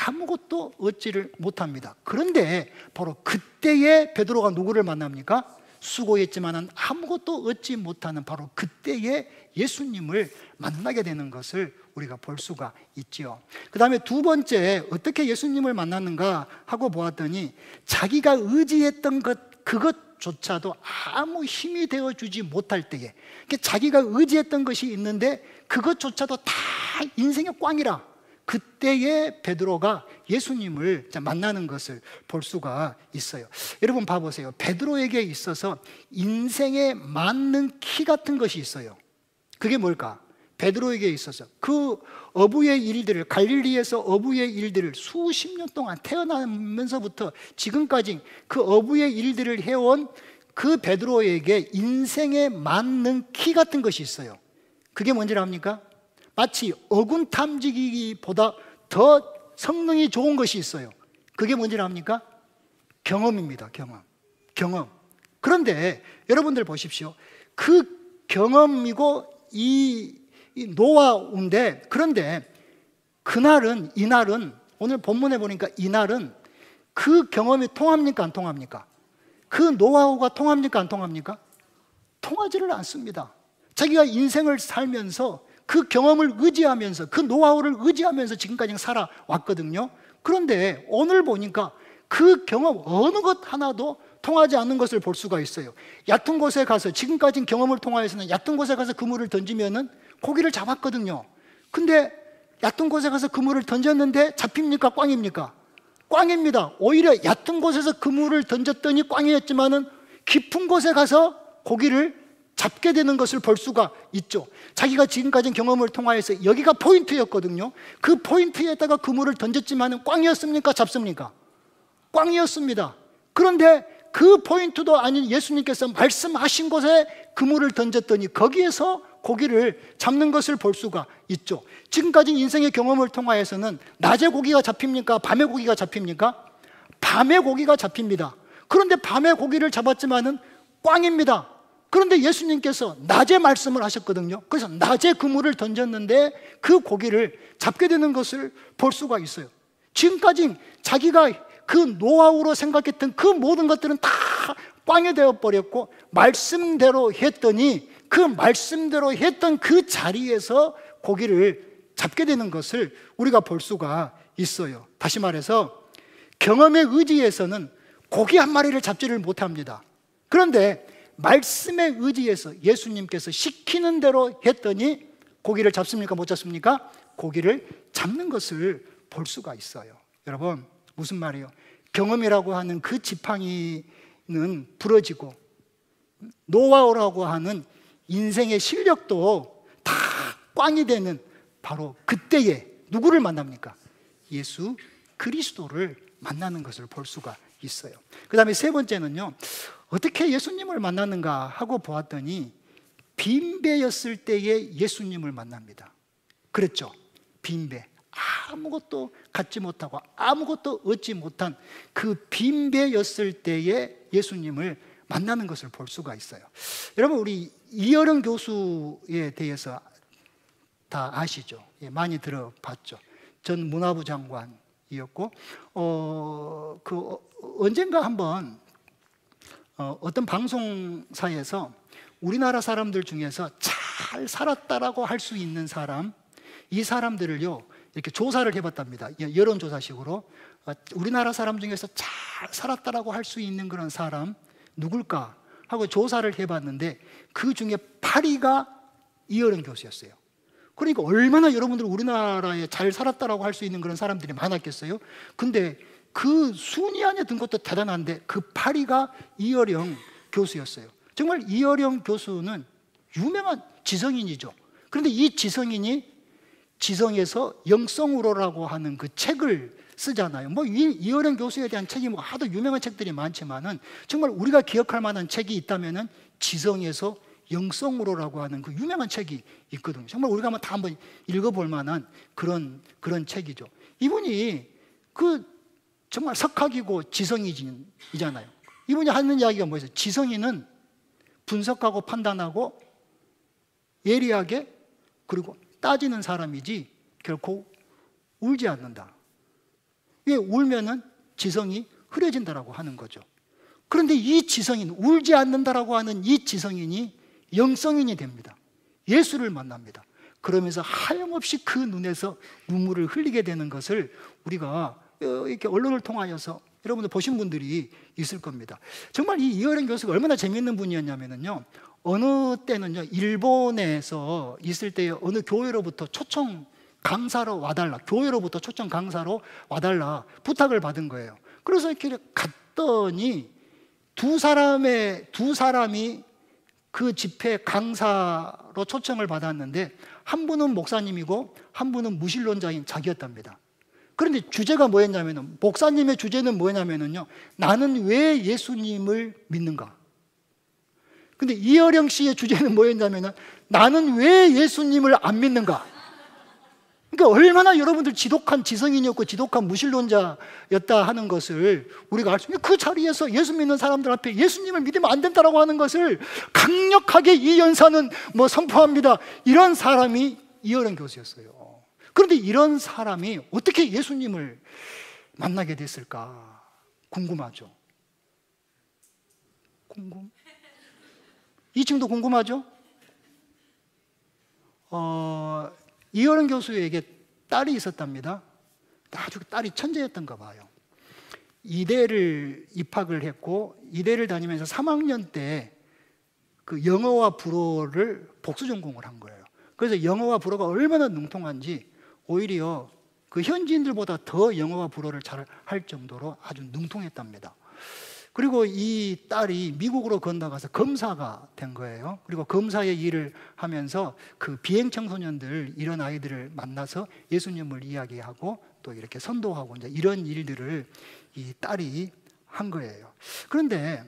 아무것도 얻지를 못합니다. 그런데 바로 그때에 베드로가 누구를 만납니까? 수고했지만은 아무것도 얻지 못하는 바로 그때에 예수님을 만나게 되는 것을 우리가 볼 수가 있지요. 그 다음에 두 번째, 어떻게 예수님을 만났는가 하고 보았더니 자기가 의지했던 그것조차도 아무 힘이 되어주지 못할 때에, 자기가 의지했던 것이 있는데 그것조차도 다 인생의 꽝이라, 그때에 베드로가 예수님을 만나는 것을 볼 수가 있어요. 여러분 봐보세요. 베드로에게 있어서 인생에 맞는 키 같은 것이 있어요. 그게 뭘까? 베드로에게 있어서 그 어부의 일들을, 갈릴리에서 어부의 일들을 수십 년 동안 태어나면서부터 지금까지 그 어부의 일들을 해온 그 베드로에게 인생에 맞는 키 같은 것이 있어요. 그게 뭔지 압니까? 마치 어군 탐지기보다 더 성능이 좋은 것이 있어요. 그게 뭔지 압니까? 경험입니다. 경험. 그런데 여러분들 보십시오. 그 경험이고 이 노하우인데, 그런데 이날은 오늘 본문에 보니까 이날은 그 경험이 통합니까? 안 통합니까? 그 노하우가 통합니까? 안 통합니까? 통하지를 않습니다. 자기가 인생을 살면서 그 경험을 의지하면서, 그 노하우를 의지하면서 지금까지 살아왔거든요. 그런데 오늘 보니까 그 경험 어느 것 하나도 통하지 않는 것을 볼 수가 있어요. 얕은 곳에 가서, 지금까지 경험을 통하여서는 얕은 곳에 가서 그물을 던지면은 고기를 잡았거든요. 근데 얕은 곳에 가서 그물을 던졌는데 잡힙니까? 꽝입니까? 꽝입니다. 오히려 얕은 곳에서 그물을 던졌더니 꽝이었지만은 깊은 곳에 가서 고기를 잡게 되는 것을 볼 수가 있죠. 자기가 지금까지 경험을 통하여서 여기가 포인트였거든요. 그 포인트에다가 그물을 던졌지만은 꽝이었습니까? 잡습니까? 꽝이었습니다. 그런데 그 포인트도 아닌 예수님께서 말씀하신 곳에 그물을 던졌더니 거기에서 고기를 잡는 것을 볼 수가 있죠. 지금까지 인생의 경험을 통하여서는 낮에 고기가 잡힙니까? 밤에 고기가 잡힙니까? 밤에 고기가 잡힙니다. 그런데 밤에 고기를 잡았지만은 꽝입니다. 그런데 예수님께서 낮에 말씀을 하셨거든요. 그래서 낮에 그물을 던졌는데 그 고기를 잡게 되는 것을 볼 수가 있어요. 지금까지 자기가 그 노하우로 생각했던 그 모든 것들은 다 꽝이 되어버렸고, 말씀대로 했더니 그 말씀대로 했던 그 자리에서 고기를 잡게 되는 것을 우리가 볼 수가 있어요. 다시 말해서 경험에 의지해서는 고기 한 마리를 잡지를 못합니다. 그런데 말씀에 의지해서 예수님께서 시키는 대로 했더니 고기를 잡습니까? 못 잡습니까? 고기를 잡는 것을 볼 수가 있어요. 여러분, 무슨 말이에요? 경험이라고 하는 그 지팡이는 부러지고 노하우라고 하는 인생의 실력도 다 꽝이 되는 바로 그때에 누구를 만납니까? 예수 그리스도를 만나는 것을 볼 수가 있어요. 그 다음에 세 번째는요, 어떻게 예수님을 만났는가 하고 보았더니 빈배였을 때에 예수님을 만납니다. 그랬죠? 빈배. 아무것도 갖지 못하고 아무것도 얻지 못한 그 빈배였을 때에 예수님을 만나는 것을 볼 수가 있어요. 여러분, 우리 이어령 교수에 대해서 다 아시죠? 예, 많이 들어봤죠. 전 문화부 장관이었고, 언젠가 한번 어떤 방송사에서 우리나라 사람들 중에서 잘 살았다라고 할 수 있는 사람, 이 사람들을요 이렇게 조사를 해봤답니다. 여론조사식으로 우리나라 사람 중에서 잘 살았다라고 할 수 있는 그런 사람 누굴까 하고 조사를 해봤는데 그 중에 8위가 이어령 교수였어요. 그러니까 얼마나 여러분들 우리나라에 잘 살았다라고 할 수 있는 그런 사람들이 많았겠어요. 근데 그 순위 안에 든 것도 대단한데 그 8위가 이어령 교수였어요. 정말 이어령 교수는 유명한 지성인이죠. 그런데 이 지성인이 지성에서 영성우로라고 하는 그 책을 쓰잖아요. 뭐 이어령 교수에 대한 책이 뭐 하도 유명한 책들이 많지만은 정말 우리가 기억할 만한 책이 있다면은 지성에서 영성으로라고 하는 그 유명한 책이 있거든요. 정말 우리가 한번 읽어볼 만한 그런 책이죠. 이분이 그 정말 석학이고 지성이잖아요. 이분이 하는 이야기가 뭐였어요? 지성인은 분석하고 판단하고 예리하게 그리고 따지는 사람이지 결코 울지 않는다. 왜 울면은 지성이 흐려진다라고 하는 거죠. 그런데 이 지성인, 울지 않는다라고 하는 이 지성인이 영성인이 됩니다. 예수를 만납니다. 그러면서 하염없이 그 눈에서 눈물을 흘리게 되는 것을 우리가 이렇게 언론을 통하여서 여러분들 보신 분들이 있을 겁니다. 정말 이 이어령 교수가 얼마나 재미있는 분이었냐면요, 어느 때는요, 일본에서 있을 때 어느 교회로부터 초청 강사로 와달라, 교회로부터 초청 강사로 와달라 부탁을 받은 거예요. 그래서 이렇게 갔더니 두 사람이 그 집회 강사로 초청을 받았는데 한 분은 목사님이고 한 분은 무신론자인 자기였답니다. 그런데 주제가 뭐였냐면은, 목사님의 주제는 뭐냐면은요, 나는 왜 예수님을 믿는가? 근데 이어령 씨의 주제는 뭐였냐면은, 나는 왜 예수님을 안 믿는가? 그러니까 얼마나 여러분들 지독한 지성인이었고 지독한 무신론자였다 하는 것을 우리가 알 수 있는, 그 자리에서 예수 믿는 사람들 앞에 예수님을 믿으면 안 된다라고 하는 것을 강력하게 이 연사는 선포합니다. 이런 사람이 이어령 교수였어요. 그런데 이런 사람이 어떻게 예수님을 만나게 됐을까 궁금하죠. 이 친구도 궁금하죠? 이어령 교수에게 딸이 있었답니다. 아주 딸이 천재였던가 봐요. 이대를 입학을 했고 이대를 다니면서 3학년 때 그 영어와 불어를 복수 전공을 한 거예요. 그래서 영어와 불어가 얼마나 능통한지 오히려 그 현지인들보다 더 영어와 불어를 잘 할 정도로 아주 능통했답니다. 그리고 이 딸이 미국으로 건너가서 검사가 된 거예요. 그리고 검사의 일을 하면서 그 비행 청소년들, 이런 아이들을 만나서 예수님을 이야기하고 또 이렇게 선도하고 이제 이런 일들을 이 딸이 한 거예요. 그런데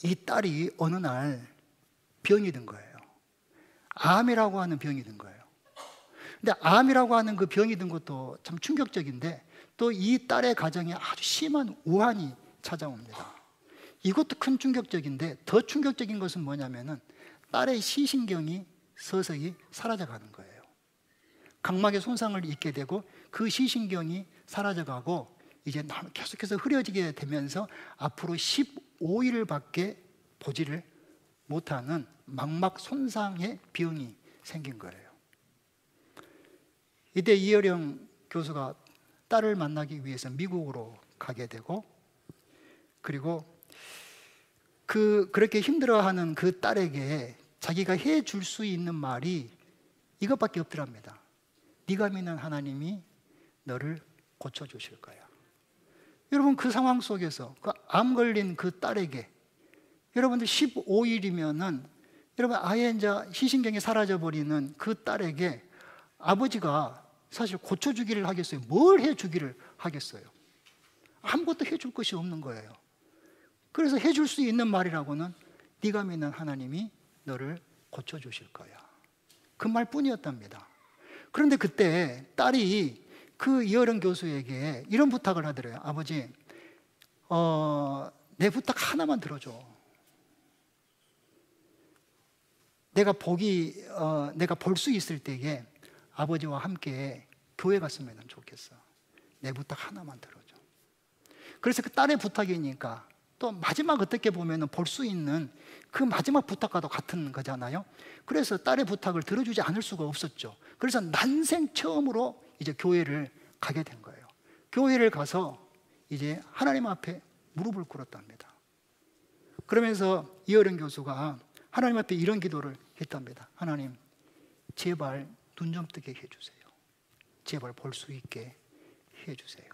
이 딸이 어느 날 병이 든 거예요. 암이라고 하는 병이 든 거예요. 근데 암이라고 하는 그 병이 든 것도 참 충격적인데 또 이 딸의 가정에 아주 심한 우환이 찾아옵니다. 이것도 큰 충격적인데 더 충격적인 것은 뭐냐면은 딸의 시신경이 서서히 사라져가는 거예요. 각막에 손상을 입게 되고 그 시신경이 사라져가고 이제 계속해서 흐려지게 되면서 앞으로 15일밖에 보지를 못하는 망막 손상의 병이 생긴 거예요. 이때 이어령 교수가 딸을 만나기 위해서 미국으로 가게 되고, 그리고 그렇게 힘들어하는 그 딸에게 자기가 해줄 수 있는 말이 이것밖에 없더랍니다. 네가 믿는 하나님이 너를 고쳐주실 거야. 여러분, 그 상황 속에서 그 암 걸린 그 딸에게 여러분들 15일이면은 여러분 아예 이제 시신경이 사라져버리는 그 딸에게 아버지가 사실 고쳐주기를 하겠어요? 뭘 해주기를 하겠어요? 아무것도 해줄 것이 없는 거예요. 그래서 해줄 수 있는 말이라고는 네가 믿는 하나님이 너를 고쳐주실 거야. 그 말뿐이었답니다. 그런데 그때 딸이 그 이어령 교수에게 이런 부탁을 하더래요. 아버지, 내 부탁 하나만 들어줘. 내가 볼 수 있을 때에 아버지와 함께 교회 갔으면 좋겠어. 내 부탁 하나만 들어줘. 그래서 그 딸의 부탁이니까 또 마지막 어떻게 보면 볼 수 있는 그 마지막 부탁과도 같은 거잖아요. 그래서 딸의 부탁을 들어주지 않을 수가 없었죠. 그래서 난생 처음으로 이제 교회를 가게 된 거예요. 교회를 가서 이제 하나님 앞에 무릎을 꿇었답니다. 그러면서 이어령 교수가 하나님 앞에 이런 기도를 했답니다. 하나님, 제발 눈 좀 뜨게 해주세요. 제발 볼 수 있게 해주세요.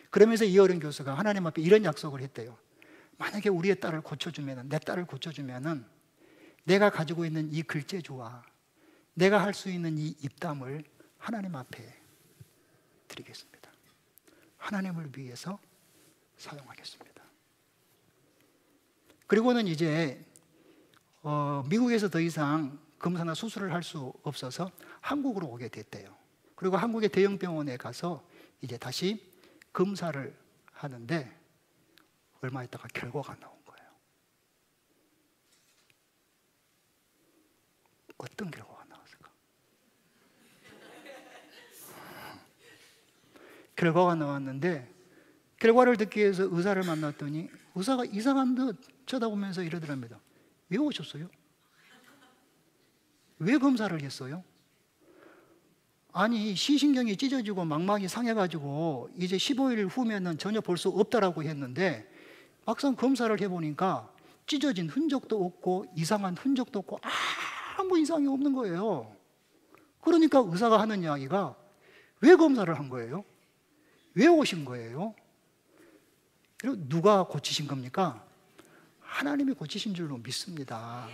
그러면서 이어령 교수가 하나님 앞에 이런 약속을 했대요. 만약에 우리의 딸을 고쳐주면, 내 딸을 고쳐주면은 내가 가지고 있는 이 글재주와 내가 할 수 있는 이 입담을 하나님 앞에 드리겠습니다. 하나님을 위해서 사용하겠습니다. 그리고는 이제 미국에서 더 이상 검사나 수술을 할 수 없어서 한국으로 오게 됐대요. 그리고 한국의 대형 병원에 가서 이제 다시 검사를 하는데 얼마 있다가 결과가 나온 거예요. 어떤 결과가 나왔을까? 결과가 나왔는데 결과를 듣기 위해서 의사를 만났더니 의사가 이상한 듯 쳐다보면서 이러더랍니다. 왜 오셨어요? 왜 검사를 했어요? 아니 시신경이 찢어지고 망막이 상해가지고 이제 15일 후면은 전혀 볼 수 없다라고 했는데 막상 검사를 해보니까 찢어진 흔적도 없고 이상한 흔적도 없고 아무 이상이 없는 거예요. 그러니까 의사가 하는 이야기가 왜 검사를 한 거예요? 왜 오신 거예요? 그리고 누가 고치신 겁니까? 하나님이 고치신 줄로 믿습니다.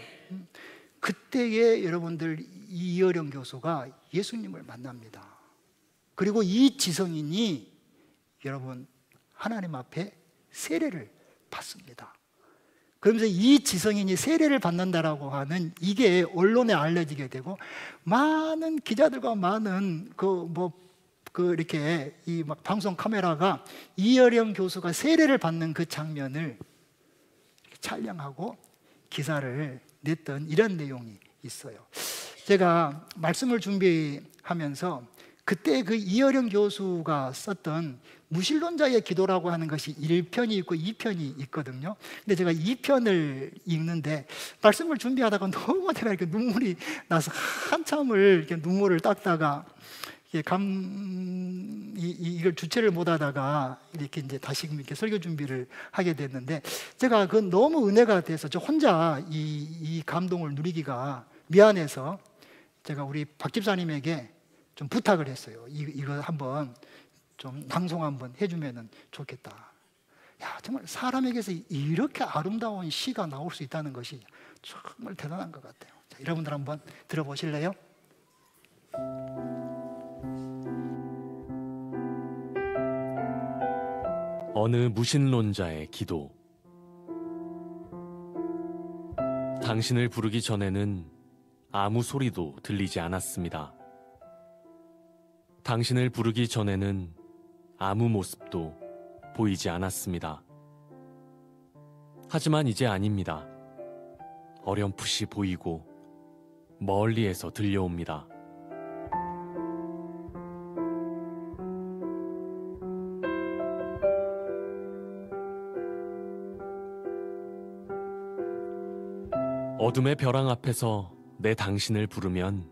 그때에 여러분들 이어령 교수가 예수님을 만납니다. 그리고 이 지성인이 여러분 하나님 앞에 세례를 받습니다. 그러면서 이 지성인이 세례를 받는다라고 하는 이게 언론에 알려지게 되고 많은 기자들과 많은 이렇게 이 막 방송 카메라가 이어령 교수가 세례를 받는 그 장면을 촬영하고 기사를 냈던 이런 내용이 있어요. 제가 말씀을 준비하면서 그때 그 이어령 교수가 썼던 무신론자의 기도라고 하는 것이 1편이 있고 2편이 있거든요. 근데 제가 2편을 읽는데 말씀을 준비하다가 너무 제가 이렇게 눈물이 나서 한참을 이렇게 눈물을 닦다가 이걸 주체를 못하다가 이렇게 이제 다시금 이렇게 설교 준비를 하게 됐는데 제가 그 너무 은혜가 돼서 저 혼자 이 감동을 누리기가 미안해서 제가 우리 박 집사님에게 좀 부탁을 했어요. 이거 한번 좀 낭송 한번 해주면 좋겠다. 야, 정말 사람에게서 이렇게 아름다운 시가 나올 수 있다는 것이 정말 대단한 것 같아요. 자, 여러분들 한번 들어보실래요? 어느 무신론자의 기도. 당신을 부르기 전에는 아무 소리도 들리지 않았습니다. 당신을 부르기 전에는 아무 모습도 보이지 않았습니다. 하지만 이제 아닙니다. 어렴풋이 보이고 멀리에서 들려옵니다. 어둠의 벼랑 앞에서 내 당신을 부르면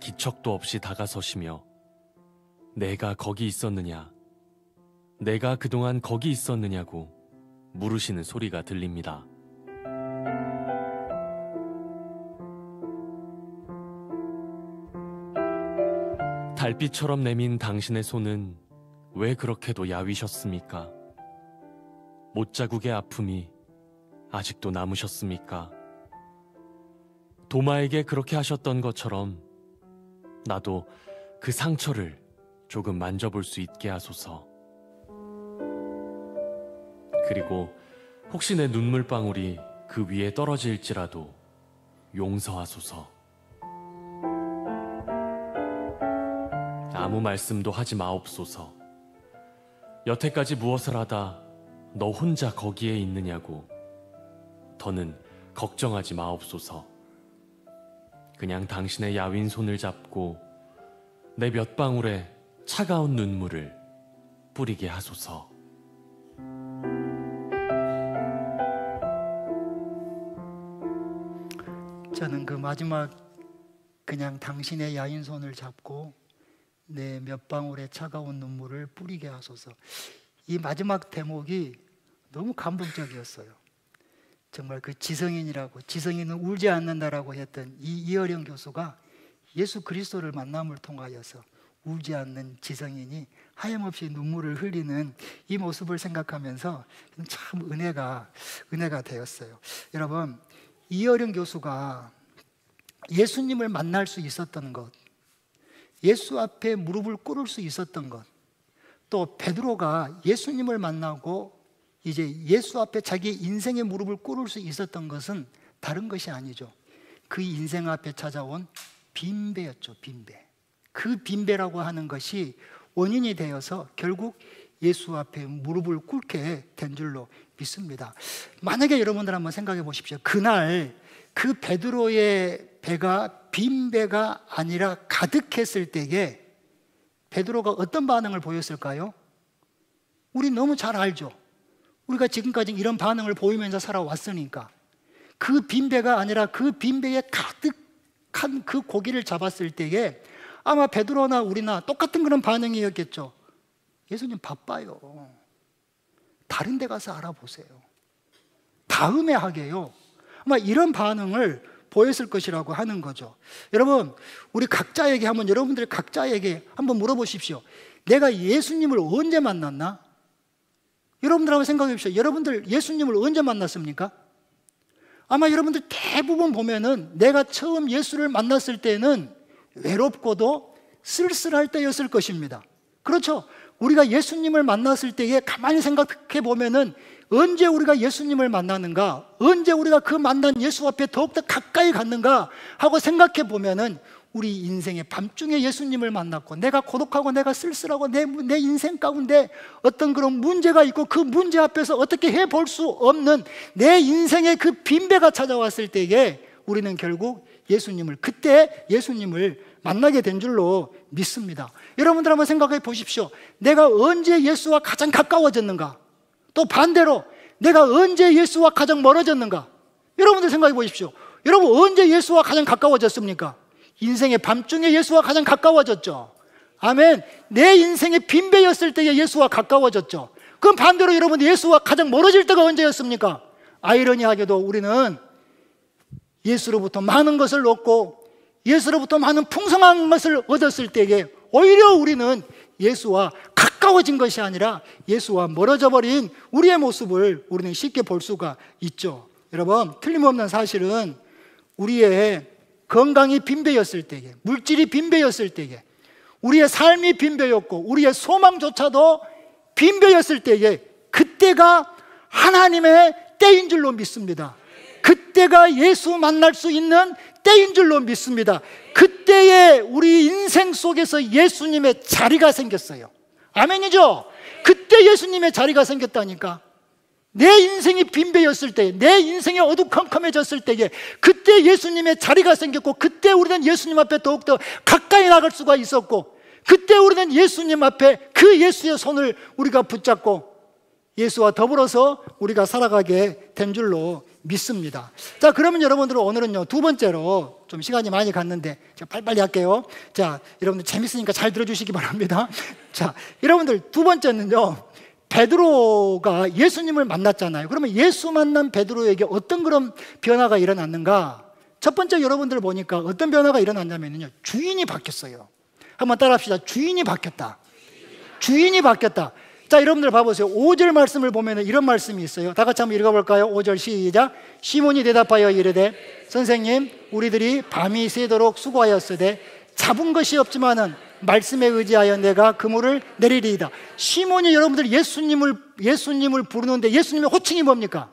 기척도 없이 다가서시며 내가 거기 있었느냐, 내가 그동안 거기 있었느냐고 물으시는 소리가 들립니다. 달빛처럼 내민 당신의 손은 왜 그렇게도 야위셨습니까? 못자국의 아픔이 아직도 남으셨습니까? 도마에게 그렇게 하셨던 것처럼 나도 그 상처를 조금 만져볼 수 있게 하소서. 그리고 혹시 내 눈물방울이 그 위에 떨어질지라도 용서하소서. 아무 말씀도 하지 마옵소서. 여태까지 무엇을 하다 너 혼자 거기에 있느냐고 더는 걱정하지 마옵소서. 그냥 당신의 야윈 손을 잡고 내 몇 방울의 차가운 눈물을 뿌리게 하소서. 저는 그 마지막 그냥 당신의 야윈 손을 잡고 내 몇 방울의 차가운 눈물을 뿌리게 하소서. 이 마지막 대목이 너무 감동적이었어요. 정말 그 지성인이라고, 지성인은 울지 않는다라고 했던 이 이어령 교수가 예수 그리스도를 만남을 통하여서 울지 않는 지성인이 하염없이 눈물을 흘리는 이 모습을 생각하면서 참 은혜가 되었어요. 여러분, 이어령 교수가 예수님을 만날 수 있었던 것, 예수 앞에 무릎을 꿇을 수 있었던 것, 또 베드로가 예수님을 만나고 이제 예수 앞에 자기 인생의 무릎을 꿇을 수 있었던 것은 다른 것이 아니죠. 그 인생 앞에 찾아온 빈배였죠. 빈배. 그 빈배라고 하는 것이 원인이 되어서 결국 예수 앞에 무릎을 꿇게 된 줄로 믿습니다. 만약에 여러분들 한번 생각해 보십시오. 그날 그 베드로의 배가 빈 배가 아니라 가득했을 때에 베드로가 어떤 반응을 보였을까요? 우리 너무 잘 알죠. 우리가 지금까지 이런 반응을 보이면서 살아왔으니까. 그 빈 배가 아니라 그 빈 배에 가득한 그 고기를 잡았을 때에 아마 베드로나 우리나 똑같은 그런 반응이었겠죠. 예수님 바빠요. 다른 데 가서 알아보세요. 다음에 하게요. 아마 이런 반응을 보였을 것이라고 하는 거죠. 여러분, 우리 각자에게 한번, 여러분들 각자에게 한번 물어보십시오. 내가 예수님을 언제 만났나? 여러분들 한번 생각해 보십시오. 여러분들 예수님을 언제 만났습니까? 아마 여러분들 대부분 보면은 내가 처음 예수를 만났을 때는 외롭고도 쓸쓸할 때였을 것입니다. 그렇죠? 우리가 예수님을 만났을 때에 가만히 생각해 보면은 언제 우리가 예수님을 만나는가, 언제 우리가 그 만난 예수 앞에 더욱더 가까이 갔는가 하고 생각해 보면은 우리 인생의 밤중에 예수님을 만났고, 내가 고독하고 내가 쓸쓸하고 내 인생 가운데 어떤 그런 문제가 있고 그 문제 앞에서 어떻게 해볼 수 없는 내 인생의 그 빈배가 찾아왔을 때에 우리는 결국 그때 예수님을 만나게 된 줄로 믿습니다. 여러분들 한번 생각해 보십시오. 내가 언제 예수와 가장 가까워졌는가? 또 반대로 내가 언제 예수와 가장 멀어졌는가? 여러분들 생각해 보십시오. 여러분 언제 예수와 가장 가까워졌습니까? 인생의 밤중에 예수와 가장 가까워졌죠. 아멘. 내 인생의 빈배였을 때에 예수와 가까워졌죠. 그럼 반대로 여러분 예수와 가장 멀어질 때가 언제였습니까? 아이러니하게도 우리는 예수로부터 많은 것을 얻고 예수로부터 많은 풍성한 것을 얻었을 때에 오히려 우리는 예수와 가까워진 것이 아니라 예수와 멀어져 버린 우리의 모습을 우리는 쉽게 볼 수가 있죠. 여러분, 틀림없는 사실은 우리의 건강이 빈배였을 때에, 물질이 빈배였을 때에, 우리의 삶이 빈배였고 우리의 소망조차도 빈배였을 때에 그때가 하나님의 때인 줄로 믿습니다. 그때가 예수 만날 수 있는 때인 줄로 믿습니다. 그때에 우리 인생 속에서 예수님의 자리가 생겼어요. 아멘이죠? 그때 예수님의 자리가 생겼다니까. 내 인생이 빈배였을 때, 내 인생이 어두컴컴해졌을 때에 그때 예수님의 자리가 생겼고, 그때 우리는 예수님 앞에 더욱더 가까이 나갈 수가 있었고, 그때 우리는 예수님 앞에 그 예수의 손을 우리가 붙잡고 예수와 더불어서 우리가 살아가게 된 줄로 믿습니다. 자, 그러면 여러분들은 오늘은요, 두 번째로 좀 시간이 많이 갔는데 제가 빨리빨리 할게요. 자, 여러분들 재밌으니까 잘 들어주시기 바랍니다. 자, 여러분들 두 번째는요, 베드로가 예수님을 만났잖아요. 그러면 예수 만난 베드로에게 어떤 그런 변화가 일어났는가? 첫 번째 여러분들 보니까 어떤 변화가 일어났냐면요, 주인이 바뀌었어요. 한번 따라 합시다. 주인이 바뀌었다. 주인이 바뀌었다. 자, 여러분들 봐보세요. 5절 말씀을 보면 이런 말씀이 있어요. 다 같이 한번 읽어볼까요? 5절 시작. 시몬이 대답하여 이르되 선생님, 우리들이 밤이 새도록 수고하였으되 잡은 것이 없지만은 말씀에 의지하여 내가 그물을 내리리이다. 시몬이 여러분들 예수님을 부르는데 예수님의 호칭이 뭡니까?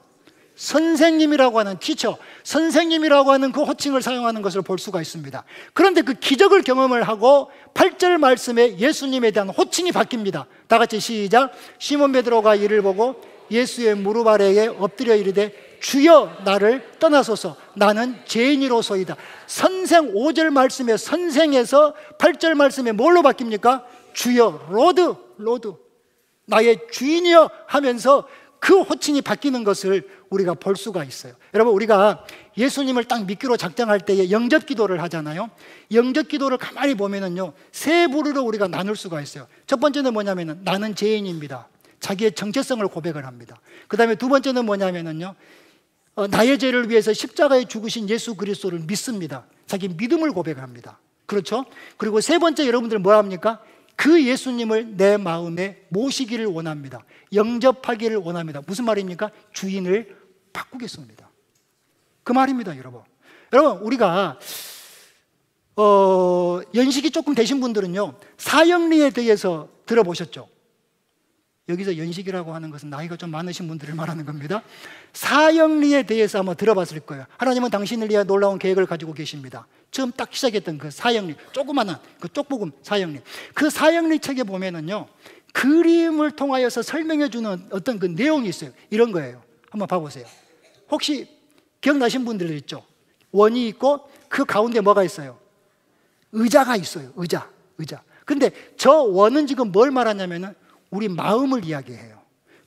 선생님이라고 하는 티처, 선생님이라고 하는 그 호칭을 사용하는 것을 볼 수가 있습니다. 그런데 그 기적을 경험을 하고 8절 말씀에 예수님에 대한 호칭이 바뀝니다. 다 같이 시작. 시몬 베드로가 이를 보고 예수의 무릎 아래에 엎드려 이르되 주여 나를 떠나소서 나는 죄인이로소이다. 선생 5절 말씀에 선생에서 8절 말씀에 뭘로 바뀝니까? 주여, 로드 나의 주인이여 하면서 그 호칭이 바뀌는 것을 우리가 볼 수가 있어요. 여러분, 우리가 예수님을 딱 믿기로 작정할 때에 영접 기도를 하잖아요. 영접 기도를 가만히 보면은요, 세 부류로 우리가 나눌 수가 있어요. 첫 번째는 뭐냐면은 나는 죄인입니다. 자기의 정체성을 고백을 합니다. 그 다음에 두 번째는 뭐냐면은요, 나의 죄를 위해서 십자가에 죽으신 예수 그리스도를 믿습니다. 자기 믿음을 고백합니다. 그렇죠? 그리고 세 번째 여러분들 뭐 합니까? 그 예수님을 내 마음에 모시기를 원합니다. 영접하기를 원합니다. 무슨 말입니까? 주인을 바꾸겠습니다. 그 말입니다, 여러분. 여러분, 우리가 연식이 조금 되신 분들은요, 사형리에 대해서 들어보셨죠? 여기서 연식이라고 하는 것은 나이가 좀 많으신 분들을 말하는 겁니다. 사형리에 대해서 아마 들어봤을 거예요. 하나님은 당신을 위해 놀라운 계획을 가지고 계십니다. 처음 딱 시작했던 그 사형리, 조그마한 그 쪽복음 사형리. 그 사형리 책에 보면은요, 그림을 통하여서 설명해 주는 어떤 그 내용이 있어요. 이런 거예요. 한번 봐보세요. 혹시 기억나신 분들 있죠? 원이 있고 그 가운데 뭐가 있어요? 의자가 있어요. 의자. 근데 저 원은 지금 뭘 말하냐면은 우리 마음을 이야기해요.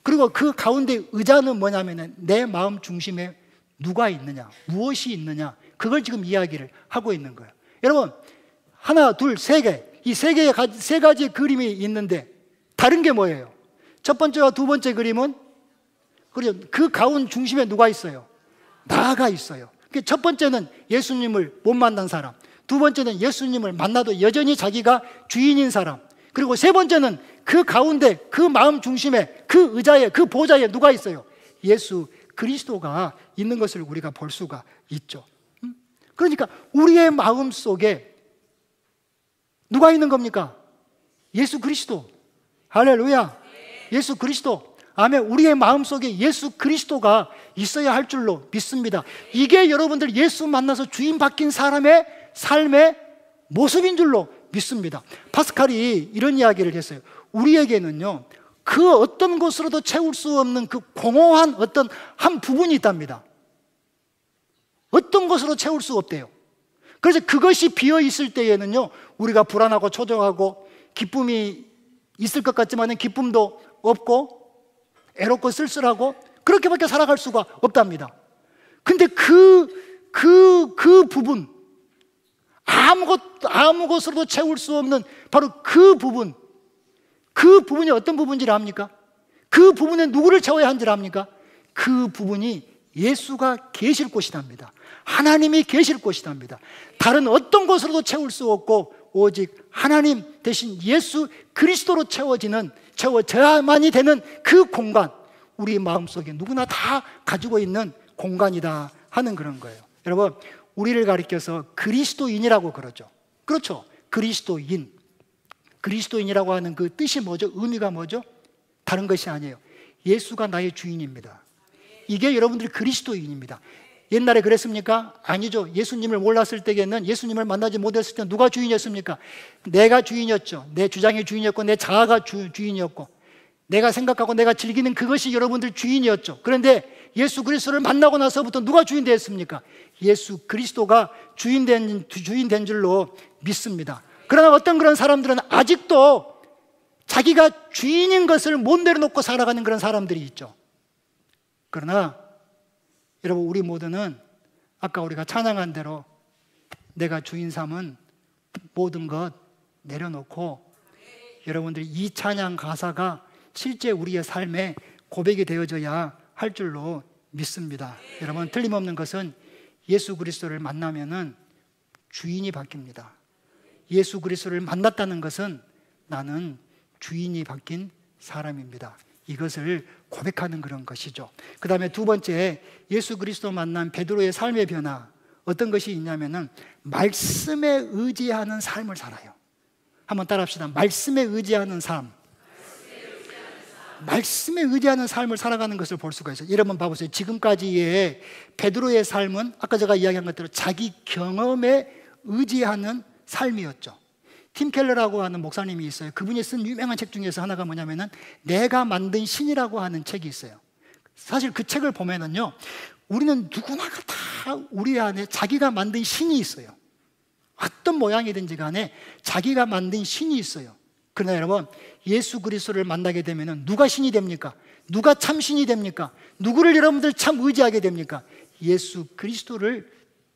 그리고 그 가운데 의자는 뭐냐면은 내 마음 중심에 누가 있느냐, 무엇이 있느냐, 그걸 지금 이야기를 하고 있는 거예요. 여러분, 하나, 둘, 세 개, 이 세 가지의 그림이 있는데 다른 게 뭐예요? 첫 번째와 두 번째 그림은 그 가운 중심에 누가 있어요? 나가 있어요. 첫 번째는 예수님을 못 만난 사람, 두 번째는 예수님을 만나도 여전히 자기가 주인인 사람, 그리고 세 번째는 그 가운데 그 마음 중심에 그 의자에 그 보좌에 누가 있어요? 예수 그리스도가 있는 것을 우리가 볼 수가 있죠. 그러니까 우리의 마음 속에 누가 있는 겁니까? 예수 그리스도. 할렐루야. 예수 그리스도. 아멘. 우리의 마음 속에 예수 그리스도가 있어야 할 줄로 믿습니다. 이게 여러분들 예수 만나서 주인 바뀐 사람의 삶의 모습인 줄로 믿습니다. 파스칼이 이런 이야기를 했어요. 우리에게는요, 그 어떤 것으로도 채울 수 없는 그 공허한 어떤 한 부분이 있답니다. 어떤 것으로 채울 수 없대요. 그래서 그것이 비어 있을 때에는요, 우리가 불안하고 초조하고 기쁨이 있을 것 같지만 기쁨도 없고 애롭고 쓸쓸하고 그렇게밖에 살아갈 수가 없답니다. 근데 그 부분, 아무 것으로도 채울 수 없는 바로 그 부분이 어떤 부분인지를 압니까? 그 부분에 누구를 채워야 하는지를 압니까? 그 부분이 예수가 계실 곳이랍니다. 하나님이 계실 곳이랍니다. 다른 어떤 것으로도 채울 수 없고 오직 하나님 대신 예수 그리스도로 채워져야만이 되는 그 공간, 우리 마음속에 누구나 다 가지고 있는 공간이다 하는 그런 거예요. 여러분, 우리를 가리켜서 그리스도인이라고 그러죠. 그렇죠. 그리스도인이라고 하는 그 뜻이 뭐죠? 의미가 뭐죠? 다른 것이 아니에요. 예수가 나의 주인입니다. 이게 여러분들이 그리스도인입니다. 옛날에 그랬습니까? 아니죠. 예수님을 몰랐을 때에는, 예수님을 만나지 못했을 때는 누가 주인이었습니까? 내가 주인이었죠. 내 주장이 주인이었고 내 자아가 주인이었고 내가 생각하고 내가 즐기는 그것이 여러분들 주인이었죠. 그런데 예수 그리스도를 만나고 나서부터 누가 주인 되었습니까? 예수 그리스도가 주인 된 줄로 믿습니다. 그러나 어떤 그런 사람들은 아직도 자기가 주인인 것을 못 내려놓고 살아가는 그런 사람들이 있죠. 그러나 여러분, 우리 모두는 아까 우리가 찬양한 대로 내가 주인 삼은 모든 것 내려놓고, 여러분들이 이 찬양 가사가 실제 우리의 삶에 고백이 되어져야 할 줄로 믿습니다. 여러분, 틀림없는 것은 예수 그리스도를 만나면은 주인이 바뀝니다. 예수 그리스도를 만났다는 것은 나는 주인이 바뀐 사람입니다. 이것을 고백하는 그런 것이죠. 그 다음에 두 번째, 예수 그리스도 만난 베드로의 삶의 변화, 어떤 것이 있냐면은 말씀에 의지하는 삶을 살아요. 한번 따라합시다. 말씀에 의지하는 삶. 말씀에 의지하는 삶을 살아가는 것을 볼 수가 있어요. 여러분 봐보세요. 지금까지의 베드로의 삶은 아까 제가 이야기한 것대로 자기 경험에 의지하는 삶이었죠. 팀 켈러라고 하는 목사님이 있어요. 그분이 쓴 유명한 책 중에서 하나가 뭐냐면은 내가 만든 신이라고 하는 책이 있어요. 사실 그 책을 보면은요, 우리는 누구나가 다 우리 안에 자기가 만든 신이 있어요. 어떤 모양이든지 간에 자기가 만든 신이 있어요. 그러나 여러분, 예수 그리스도를 만나게 되면은 누가 신이 됩니까? 누가 참 신이 됩니까? 누구를 여러분들 참 의지하게 됩니까? 예수 그리스도를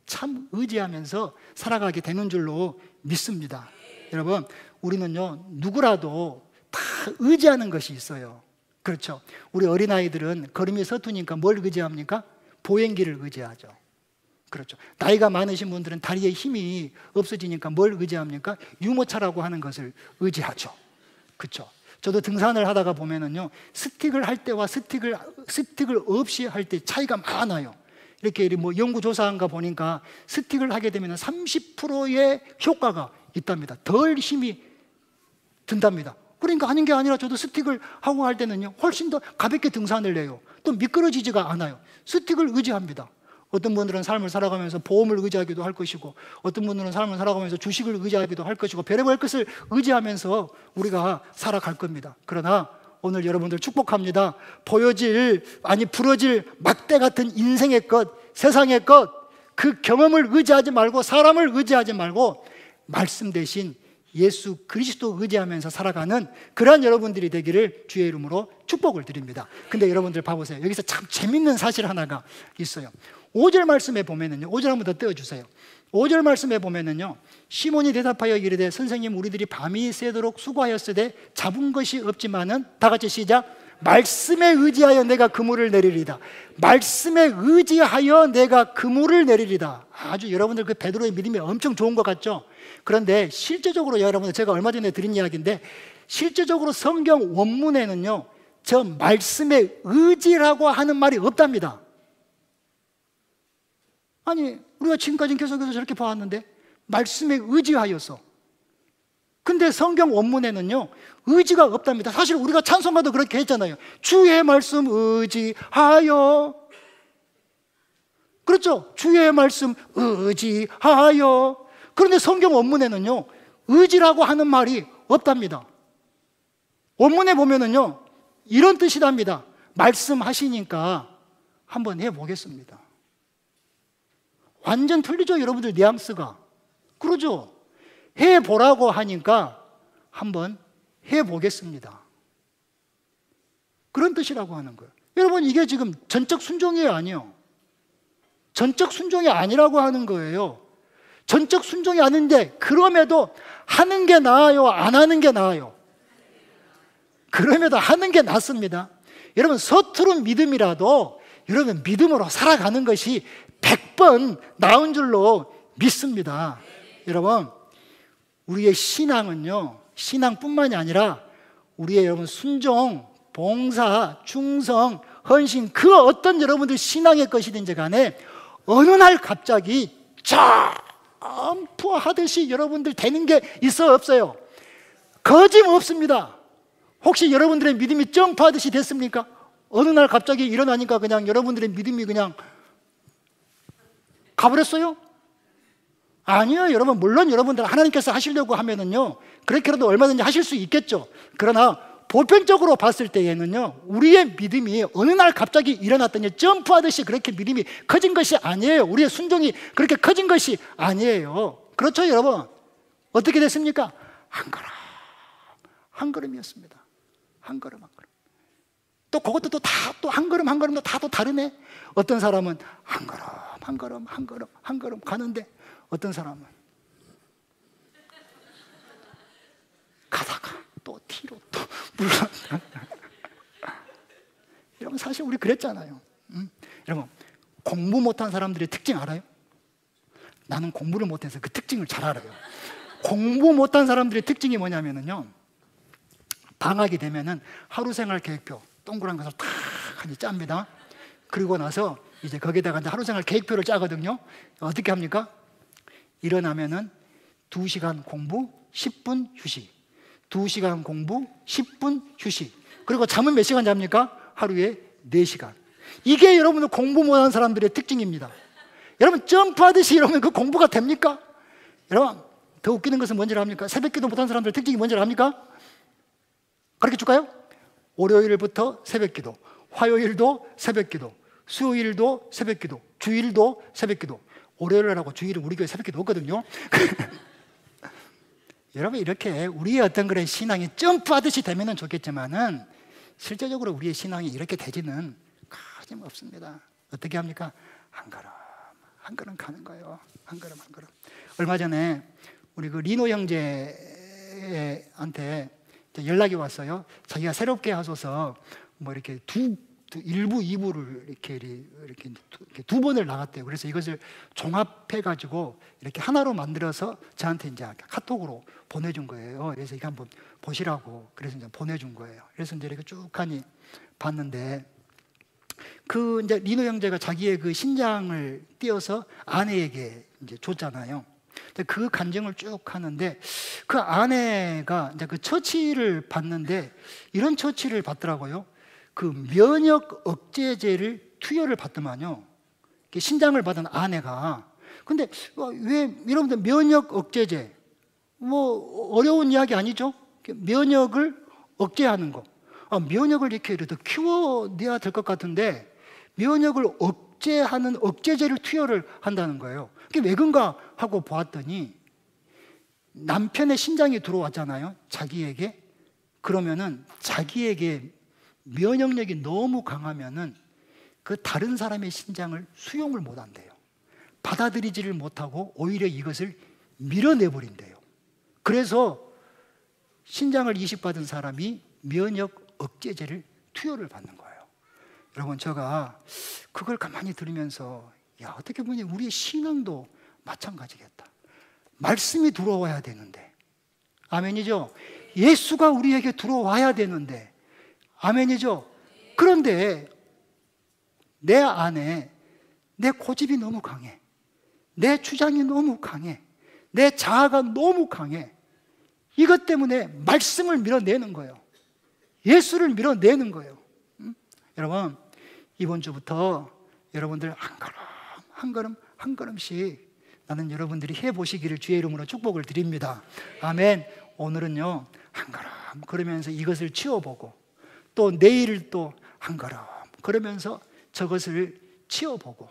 참 의지하면서 살아가게 되는 줄로 믿습니다. 여러분, 우리는요, 누구라도 다 의지하는 것이 있어요. 그렇죠. 우리 어린아이들은 걸음이 서투니까 뭘 의지합니까? 보행기를 의지하죠. 그렇죠. 나이가 많으신 분들은 다리에 힘이 없어지니까 뭘 의지합니까? 유모차라고 하는 것을 의지하죠. 그렇죠. 저도 등산을 하다가 보면은요, 스틱을 할 때와 스틱을 없이 할 때 차이가 많아요. 이렇게 뭐 연구조사한 거 보니까 스틱을 하게 되면 30%의 효과가 있답니다. 덜 힘이 든답니다. 그러니까 하는 게 아니라 저도 스틱을 하고 할 때는요, 훨씬 더 가볍게 등산을 해요. 또 미끄러지지가 않아요. 스틱을 의지합니다. 어떤 분들은 삶을 살아가면서 보험을 의지하기도 할 것이고, 어떤 분들은 삶을 살아가면서 주식을 의지하기도 할 것이고, 별의별 것을 의지하면서 우리가 살아갈 겁니다. 그러나 오늘 여러분들 축복합니다. 부러질 막대 같은 인생의 것, 세상의 것, 그 경험을 의지하지 말고, 사람을 의지하지 말고 말씀 대신 예수 그리스도 의지하면서 살아가는 그러한 여러분들이 되기를 주의 이름으로 축복을 드립니다. 근데 여러분들 봐보세요. 여기서 참 재밌는 사실 하나가 있어요. 5절 말씀에 보면은요, 5절 한번 더 떼어주세요. 5절 말씀에 보면은요, 시몬이 대답하여 이르되 선생님, 우리들이 밤이 새도록 수고하였으되 잡은 것이 없지만은, 다 같이 시작, 말씀에 의지하여 내가 그물을 내리리다. 말씀에 의지하여 내가 그물을 내리리다. 아주 여러분들 그 베드로의 믿음이 엄청 좋은 것 같죠? 그런데 실제적으로 여러분들, 제가 얼마 전에 드린 이야기인데, 실제적으로 성경 원문에는요, 저 말씀에 의지라고 하는 말이 없답니다. 아니, 우리가 지금까지 계속해서 저렇게 봐왔는데 말씀에 의지하여서, 근데 성경 원문에는요 의지가 없답니다. 사실 우리가 찬송가도 그렇게 했잖아요. 주의 말씀 의지하여, 그렇죠? 주의 말씀 의지하여. 그런데 성경 원문에는요 의지라고 하는 말이 없답니다. 원문에 보면은요 이런 뜻이랍니다. 말씀하시니까 한번 해보겠습니다. 완전 틀리죠, 여러분들 뉘앙스가. 그러죠? 해보라고 하니까 한번 해보겠습니다. 그런 뜻이라고 하는 거예요. 여러분, 이게 지금 전적 순종이에요, 아니요? 전적 순종이 아니라고 하는 거예요. 전적 순종이 아닌데 그럼에도 하는 게 나아요, 안 하는 게 나아요? 그럼에도 하는 게 낫습니다. 여러분, 서투른 믿음이라도 여러분 믿음으로 살아가는 것이 100번 나은 줄로 믿습니다. 여러분, 우리의 신앙은요, 신앙뿐만이 아니라 우리의 여러분 순종, 봉사, 충성, 헌신, 그 어떤 여러분들 신앙의 것이든지 간에 어느 날 갑자기 점프하듯이 여러분들 되는 게 있어 없어요? 거짓없습니다. 혹시 여러분들의 믿음이 점프하듯이 됐습니까? 어느 날 갑자기 일어나니까 그냥 여러분들의 믿음이 그냥 가버렸어요? 아니요, 여러분. 물론 여러분들 하나님께서 하시려고 하면은요 그렇게라도 얼마든지 하실 수 있겠죠. 그러나 보편적으로 봤을 때에는요 우리의 믿음이 어느 날 갑자기 일어났더니 점프하듯이 그렇게 믿음이 커진 것이 아니에요. 우리의 순종이 그렇게 커진 것이 아니에요. 그렇죠, 여러분? 어떻게 됐습니까? 한 걸음 한 걸음이었습니다. 한 걸음 한 걸음. 또 그것도 또 다 또 한 걸음 한 걸음도 다 또 다르네. 어떤 사람은 한 걸음 한 걸음 한 걸음 한 걸음 가는데, 어떤 사람은 가다가 또 뒤로 또 물러나. 여러분, 사실 우리 그랬잖아요. 여러분, 공부 못한 사람들의 특징 알아요? 나는 공부를 못해서 그 특징을 잘 알아요. 공부 못한 사람들의 특징이 뭐냐면요, 방학이 되면은 하루 생활 계획표 동그란 것을 탁 하니 짭니다. 그리고 나서 이제 거기다가 이제 하루 생활 계획표를 짜거든요. 어떻게 합니까? 일어나면은 2시간 공부, 10분 휴식. 2시간 공부, 10분 휴식. 그리고 잠은 몇 시간 잡니까? 하루에 4시간. 이게 여러분들 공부 못하는 사람들의 특징입니다. 여러분, 점프하듯이 여러분 그 공부가 됩니까? 여러분, 더 웃기는 것은 뭔지 압니까? 새벽기도 못하는 사람들의 특징이 뭔지 압니까? 가르쳐 줄까요? 월요일부터 새벽기도, 화요일도 새벽기도, 수요일도 새벽기도, 주일도 새벽기도. 월요일하고 주일은 우리 교회 새벽기도 없거든요. 여러분, 이렇게 우리의 어떤 그런 신앙이 점프하듯이 되면 좋겠지만은 실제적으로 우리의 신앙이 이렇게 되지는 가짐없습니다. 어떻게 합니까? 한 걸음 한 걸음 가는 거예요. 한 걸음 한 걸음. 얼마 전에 우리 그 리노 형제한테 연락이 왔어요. 자기가 새롭게 하소서 뭐 이렇게 1부, 2부를 이렇게 두 번을 나갔대요. 그래서 이것을 종합해가지고 이렇게 하나로 만들어서 저한테 이제 카톡으로 보내준 거예요. 그래서 이거 한번 보시라고 그래서 이제 보내준 거예요. 그래서 이제 이렇게 쭉 하니 봤는데 그 이제 리노 형제가 자기의 그 신장을 띄어서 아내에게 이제 줬잖아요. 그 간증을 쭉 하는데 그 아내가 이제 그 처치를 받는데 이런 처치를 받더라고요. 그 면역 억제제를 투여를 받더만요. 신장을 받은 아내가. 근데 왜 여러분들 면역 억제제 뭐 어려운 이야기 아니죠? 면역을 억제하는 거. 면역을 이렇게 더 키워내야 될 것 같은데 면역을 억제하는 억제제를 투여를 한다는 거예요. 그게 왜 그런가 하고 보았더니 남편의 신장이 들어왔잖아요. 자기에게. 그러면은 자기에게 면역력이 너무 강하면은 그 다른 사람의 신장을 수용을 못 한대요. 받아들이지를 못하고 오히려 이것을 밀어내버린대요. 그래서 신장을 이식받은 사람이 면역 억제제를 투여를 받는 거예요. 여러분, 제가 그걸 가만히 들으면서 야, 어떻게 보면 우리의 신앙도 마찬가지겠다. 말씀이 들어와야 되는데, 아멘이죠? 예수가 우리에게 들어와야 되는데, 아멘이죠? 그런데 내 안에 내 고집이 너무 강해, 내 주장이 너무 강해, 내 자아가 너무 강해. 이것 때문에 말씀을 밀어내는 거예요. 예수를 밀어내는 거예요. 여러분, 이번 주부터 여러분들 한 걸음씩 나는 여러분들이 해보시기를 주의 이름으로 축복을 드립니다. 아멘. 오늘은요, 한 걸음 그러면서 이것을 치워보고, 또 내일 또 한 걸음 그러면서 저것을 치워보고,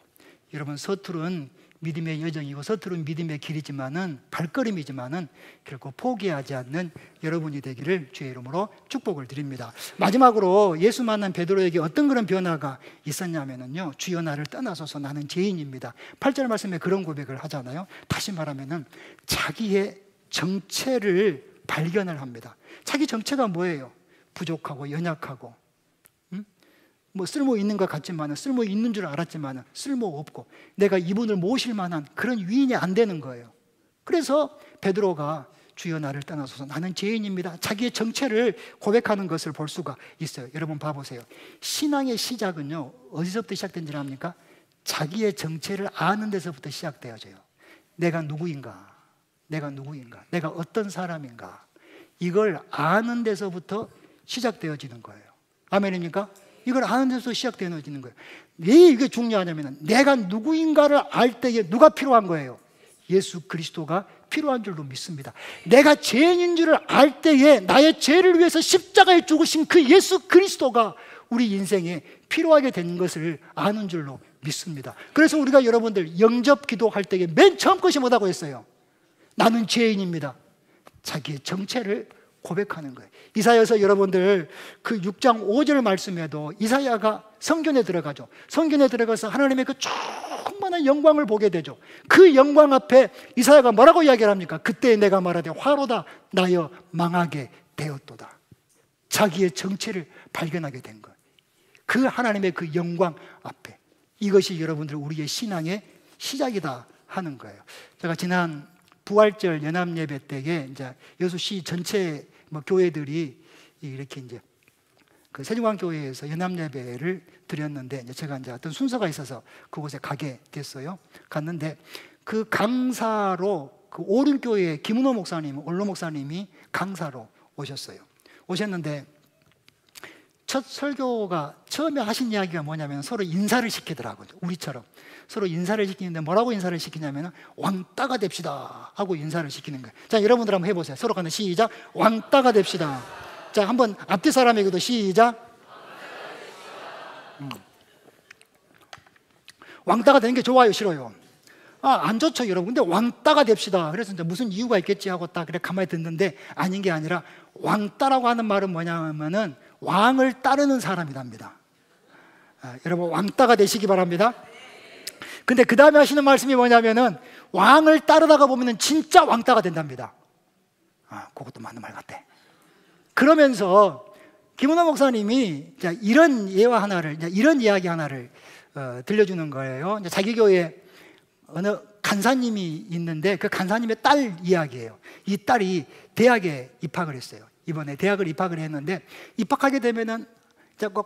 여러분, 서투른 믿음의 여정이고 서투른 믿음의 길이지만은, 발걸음이지만은 결코 포기하지 않는 여러분이 되기를 주의 이름으로 축복을 드립니다. 마지막으로 예수 만난 베드로에게 어떤 그런 변화가 있었냐면요, 주여 나를 떠나소서 나는 죄인입니다. 8절 말씀에 그런 고백을 하잖아요. 다시 말하면은 자기의 정체를 발견을 합니다. 자기 정체가 뭐예요? 부족하고 연약하고, 뭐 쓸모 있는 것 같지만은, 쓸모 있는 줄 알았지만은 쓸모 없고, 내가 이분을 모실 만한 그런 위인이 안 되는 거예요. 그래서 베드로가 주여 나를 떠나소서 나는 죄인입니다, 자기의 정체를 고백하는 것을 볼 수가 있어요. 여러분 봐보세요. 신앙의 시작은요, 어디서부터 시작된지 압니까? 자기의 정체를 아는 데서부터 시작되어져요. 내가 누구인가, 내가 누구인가, 내가 어떤 사람인가, 이걸 아는 데서부터 시작되어지는 거예요. 아멘입니까? 이걸 아는 데서 시작되어지는 거예요. 왜 이게 중요하냐면, 내가 누구인가를 알 때에 누가 필요한 거예요? 예수 그리스도가 필요한 줄로 믿습니다. 내가 죄인인 줄을 알 때에 나의 죄를 위해서 십자가에 죽으신 그 예수 그리스도가 우리 인생에 필요하게 된 것을 아는 줄로 믿습니다. 그래서 우리가 여러분들 영접 기도할 때에 맨 처음 것이 뭐라고 했어요? 나는 죄인입니다. 자기의 정체를 고백하는 거예요. 이사야서 여러분들 그 6장 5절 말씀에도 이사야가 성전에 들어가죠. 성전에 들어가서 하나님의 그 충만한 영광을 보게 되죠. 그 영광 앞에 이사야가 뭐라고 이야기를 합니까? 그때 내가 말하되 화로다 나여 망하게 되었도다. 자기의 정체를 발견하게 된 거예요. 그 하나님의 그 영광 앞에. 이것이 여러분들 우리의 신앙의 시작이다 하는 거예요. 제가 지난 부활절 연합예배 때에 이제 여수시 전체 교회들이 이렇게 이제 그 세종왕교회에서 연합예배를 드렸는데, 이제 제가 이제 어떤 순서가 있어서 그곳에 가게 됐어요. 갔는데 그 강사로 그 오륜교회 김은호 목사님, 원로 목사님이 강사로 오셨어요. 오셨는데 첫 설교가 처음에 하신 이야기가 뭐냐면 서로 인사를 시키더라고요. 우리처럼 서로 인사를 시키는데 뭐라고 인사를 시키냐면 왕따가 됩시다 하고 인사를 시키는 거예요. 자, 여러분들 한번 해보세요. 서로 가는 시작. 왕따가 됩시다. 자, 한번 앞뒤 사람에게도 시작. 왕따가 되는 게 좋아요, 싫어요? 안 좋죠, 여러분. 근데 왕따가 됩시다. 그래서 이제 무슨 이유가 있겠지 하고 딱 그래 가만히 듣는데, 아닌 게 아니라 왕따라고 하는 말은 뭐냐면은 왕을 따르는 사람이랍니다. 여러분 왕따가 되시기 바랍니다. 근데 그 다음에 하시는 말씀이 뭐냐면은 왕을 따르다가 보면은 진짜 왕따가 된답니다. 그것도 맞는 말 같아. 그러면서 김은호 목사님이 이런 예화 하나를, 이런 이야기 하나를 들려주는 거예요. 자기 교회에 어느 간사님이 있는데 그 간사님의 딸 이야기예요. 이 딸이 대학에 입학을 했어요. 이번에 대학을 입학을 했는데, 입학하게 되면은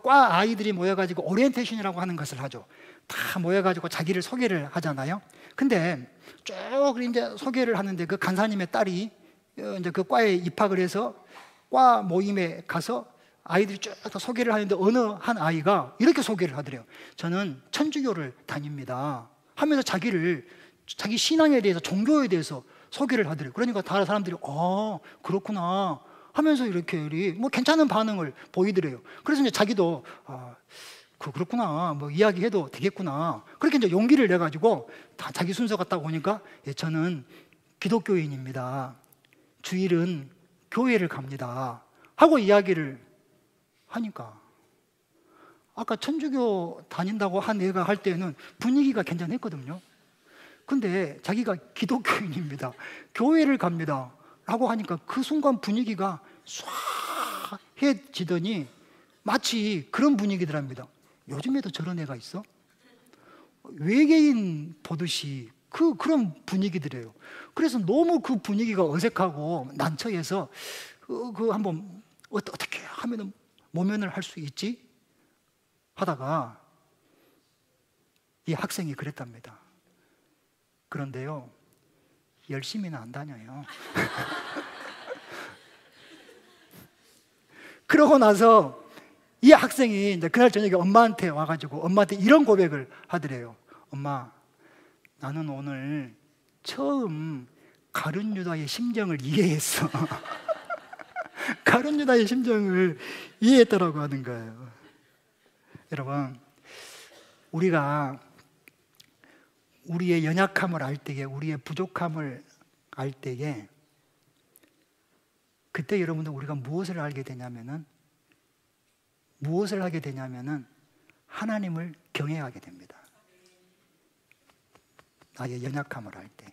과 아이들이 모여가지고 오리엔테이션이라고 하는 것을 하죠. 다 모여가지고 자기를 소개를 하잖아요. 근데 쭉 이제 소개를 하는데 그 간사님의 딸이 이제 그 과에 입학을 해서 과 모임에 가서 아이들이 쭉 소개를 하는데 어느 한 아이가 이렇게 소개를 하더래요. 저는 천주교를 다닙니다 하면서 자기 신앙에 대해서, 종교에 대해서 소개를 하더래요. 그러니까 다른 사람들이 그렇구나 하면서 이렇게 뭐 괜찮은 반응을 보이더래요. 그래서 이제 자기도 그렇구나, 뭐 이야기해도 되겠구나, 그렇게 이제 용기를 내 가지고 다 자기 순서가 딱 오니까 저는 기독교인입니다, 주일은 교회를 갑니다 하고 이야기를 하니까, 아까 천주교 다닌다고 한 애가 할 때는 분위기가 괜찮았거든요. 근데 자기가 기독교인입니다, 교회를 갑니다 라고 하니까 그 순간 분위기가 쏴해지더니 마치 그런 분위기더랍니다. 요즘에도 저런 애가 있어? 외계인 보듯이 그런 분위기들이에요. 그래서 너무 그 분위기가 어색하고 난처해서 한번 어떻게 하면 모면을 할 수 있지? 하다가 이 학생이 그랬답니다. 그런데요, 열심히는 안 다녀요. 그러고 나서 이 학생이 이제 그날 저녁에 엄마한테 와가지고 엄마한테 이런 고백을 하더래요. 엄마, 나는 오늘 처음 가룟 유다의 심정을 이해했어. 가룟 유다의 심정을 이해했다라고 하는 거예요. 여러분, 우리가 우리의 연약함을 알 때에, 우리의 부족함을 알 때에, 그때 여러분들 우리가 무엇을 하게 되냐면은 하나님을 경외하게 됩니다. 나의 연약함을 알 때,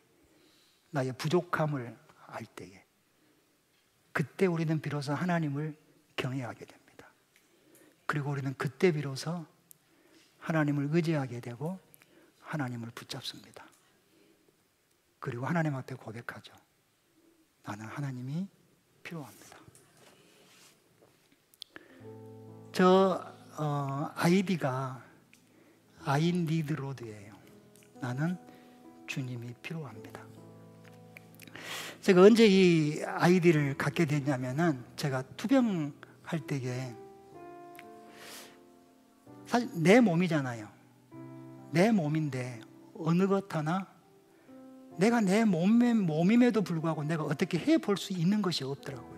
나의 부족함을 알 때에, 그때 우리는 비로소 하나님을 경외하게 됩니다. 그리고 우리는 그때 비로소 하나님을 의지하게 되고 하나님을 붙잡습니다. 그리고 하나님 앞에 고백하죠. 나는 하나님이 필요합니다. 아이디가 I need Lord예요. 나는 주님이 필요합니다. 제가 언제 이 아이디를 갖게 됐냐면은, 제가 투병할 때에, 사실 내 몸이잖아요. 내 몸인데 어느 것 하나 내가 내 몸임에도 불구하고 내가 어떻게 해볼 수 있는 것이 없더라고요.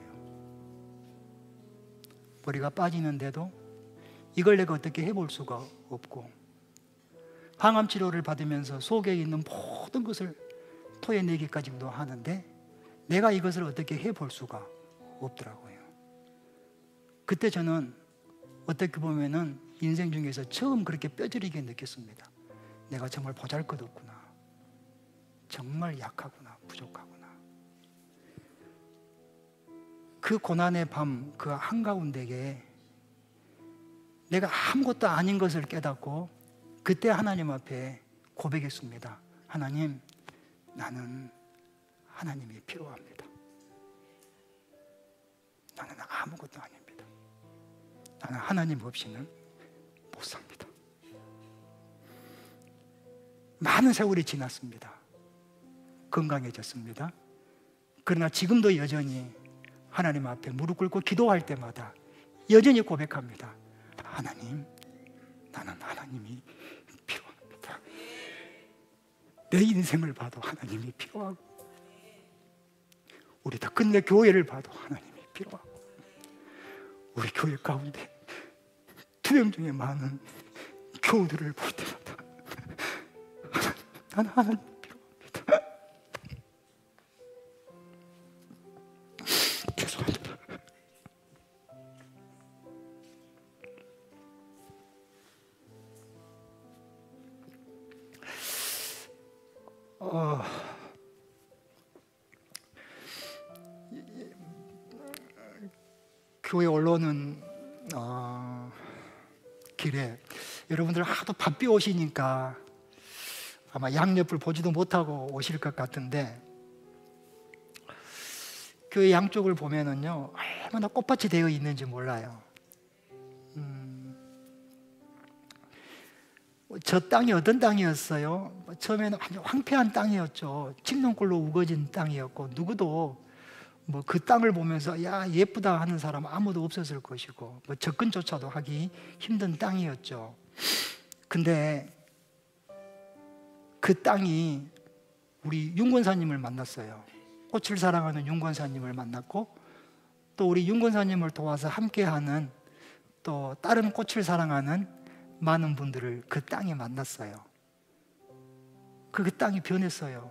머리가 빠지는데도 이걸 내가 어떻게 해볼 수가 없고, 항암 치료를 받으면서 속에 있는 모든 것을 토해내기까지도 하는데 내가 이것을 어떻게 해볼 수가 없더라고요. 그때 저는 어떻게 보면은 인생 중에서 처음 그렇게 뼈저리게 느꼈습니다. 내가 정말 보잘것없구나, 정말 약하구나, 부족하구나. 그 고난의 밤, 그 한가운데에 내가 아무것도 아닌 것을 깨닫고 그때 하나님 앞에 고백했습니다. 하나님, 나는 하나님이 필요합니다. 나는 아무것도 아닙니다. 나는 하나님 없이는 못 삽니다. 많은 세월이 지났습니다. 건강해졌습니다. 그러나 지금도 여전히 하나님 앞에 무릎 꿇고 기도할 때마다 여전히 고백합니다. 하나님, 나는 하나님이 필요합니다. 내 인생을 봐도 하나님이 필요하고, 우리 다 끝내 교회를 봐도 하나님이 필요하고, 우리 교회 가운데 투병 중에 많은 교우들을 볼 때마다 나는 하나님 필요합니다. 죄송합니다. 교회 올라오는 길에 여러분들 하도 바삐 오시니까 아마 양옆을 보지도 못하고 오실 것 같은데, 교회 양쪽을 보면은요 얼마나 꽃밭이 되어 있는지 몰라요. 저 땅이 어떤 땅이었어요? 처음에는 아주 황폐한 땅이었죠. 칙농골로 우거진 땅이었고, 누구도 뭐 그 땅을 보면서 야 예쁘다 하는 사람 아무도 없었을 것이고, 뭐 접근조차도 하기 힘든 땅이었죠. 근데 그 땅이 우리 윤권사님을 만났어요. 꽃을 사랑하는 윤권사님을 만났고, 또 우리 윤권사님을 도와서 함께하는 또 다른 꽃을 사랑하는 많은 분들을 그 땅에 만났어요. 그 땅이 변했어요.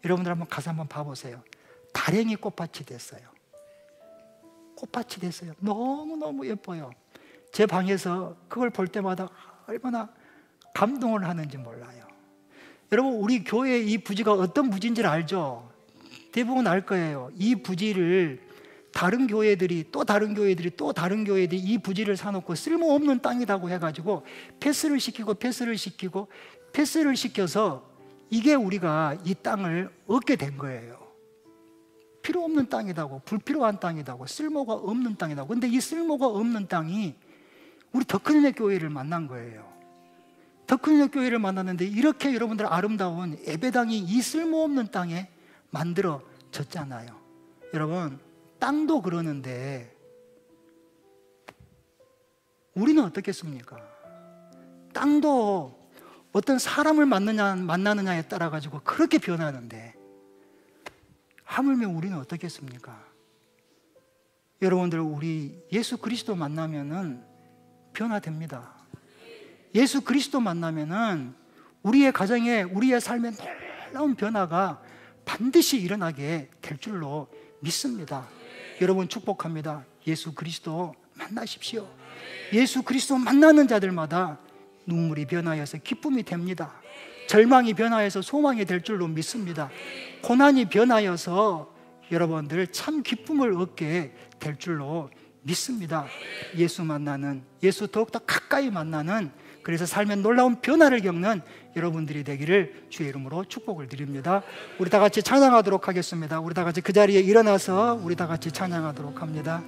여러분들 한번 가서 한번 봐보세요. 다랭이 꽃밭이 됐어요. 꽃밭이 됐어요. 너무너무 예뻐요. 제 방에서 그걸 볼 때마다 얼마나 감동을 하는지 몰라요. 여러분, 우리 교회 이 부지가 어떤 부지인지를 알죠? 대부분 알 거예요. 이 부지를 다른 교회들이 또 다른 교회들이 또 다른 교회들이 이 부지를 사놓고 쓸모없는 땅이라고 해가지고 패스를 시켜서 이게 우리가 이 땅을 얻게 된 거예요. 필요 없는 땅이라고, 불필요한 땅이라고, 쓸모가 없는 땅이라고. 근데 이 쓸모가 없는 땅이 우리 더 큰 은혜 교회를 만난 거예요. 더 큰 은혜 교회를 만났는데 이렇게 여러분들 아름다운 예배당이 이 쓸모없는 땅에 만들어졌잖아요. 여러분, 땅도 그러는데 우리는 어떻겠습니까? 땅도 어떤 사람을 만나느냐에 따라 가지고 그렇게 변하는데 하물며 우리는 어떻겠습니까? 여러분들, 우리 예수 그리스도 만나면은 변화됩니다. 예수 그리스도 만나면은 우리의 가정에, 우리의 삶에 놀라운 변화가 반드시 일어나게 될 줄로 믿습니다. 여러분, 축복합니다. 예수 그리스도 만나십시오. 예수 그리스도 만나는 자들마다 눈물이 변하여서 기쁨이 됩니다. 절망이 변하여서 소망이 될 줄로 믿습니다. 고난이 변하여서 여러분들 참 기쁨을 얻게 될 줄로 믿습니다. 예수 만나는, 예수 더욱더 가까이 만나는, 그래서 삶의 놀라운 변화를 겪는 여러분들이 되기를 주의 이름으로 축복을 드립니다. 우리 다 같이 찬양하도록 하겠습니다. 우리 다 같이 그 자리에 일어나서 우리 다 같이 찬양하도록 합니다.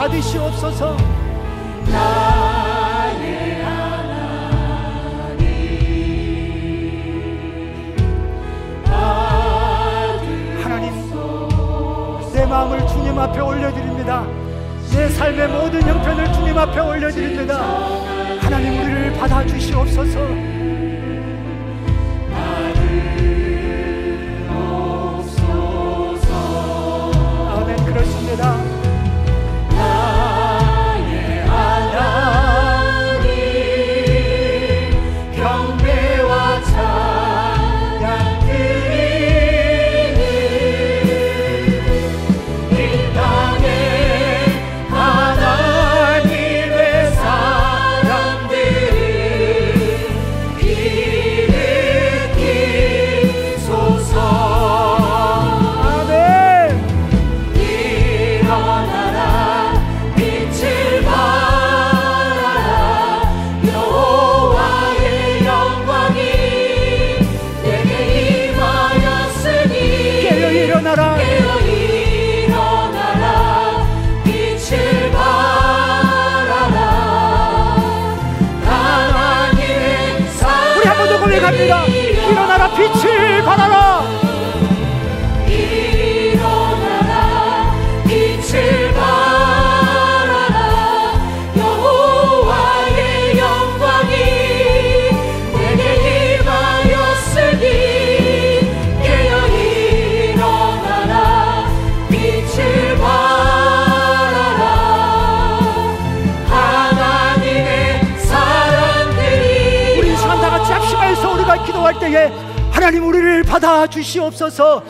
받으시옵소서. 나의 하나님, 하나님, 내 마음을 주님 앞에 올려드립니다. 내 삶의 모든 형편을 주님 앞에 올려드립니다. 하나님, 우리를 받아주시옵소서. 아멘. 그렇습니다. 고백합니다. 일어나라, 빛을 발하라. 일어나라, 빛을 기도할 때에 하나님 우리를 받아주시옵소서.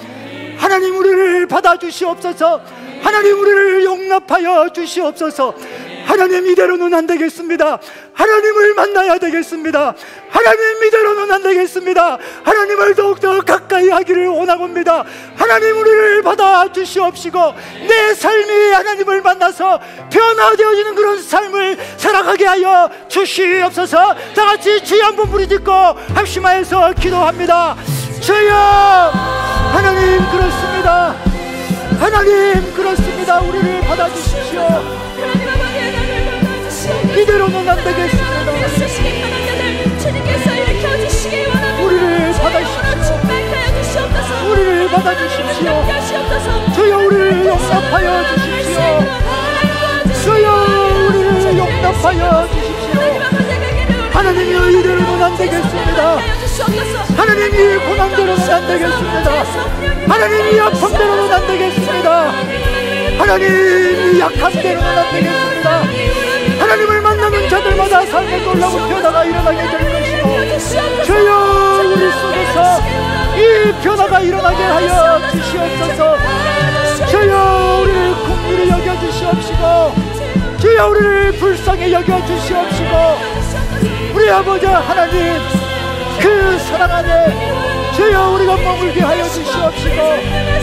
하나님 우리를 받아주시옵소서. 하나님 우리를 용납하여 주시옵소서. 하나님 이대로는 안 되겠습니다. 하나님을 만나야 되겠습니다. 하나님 이대로는 안 되겠습니다. 하나님을 더욱더 가까이 하기를 원하옵니다. 하나님 우리를 받아주시옵시고 내 삶이 하나님을 만나서 변화되어지는 그런 삶을 살아가게 하여 주시옵소서. 다같이 주여 한번 부르짖고 합심하여서 기도합니다. 주여, 하나님 그렇습니다. 하나님 그렇습니다. 우리를 받아주십시오. 이대로는 안 되겠습니다. 우리를 받아주십시오. 우리를 받아주십시오. 주여 우리를 용납하여 주십시오. 주여 우리를 용납하여 주십시오. 하나님이 이대로는 안 되겠습니다. 하나님이 고난대로는 안 되겠습니다. 하나님이 아픔대로는 안 되겠습니다. 하나님이 약함대로는 안 되겠습니다. 하나님을 만나는 자들마다 삶의 놀라운 변화가 일어나게 될 것이고 주여 우리 속에서 이 변화가 일어나게 하여 주시옵소서. 주여 우리를 긍휼히 여겨주시옵시고 주여 우리를 불쌍히 여겨주시옵시고 우리 아버지 하나님 그 사랑 안에 주여 우리가 머물게 하여 주시옵시고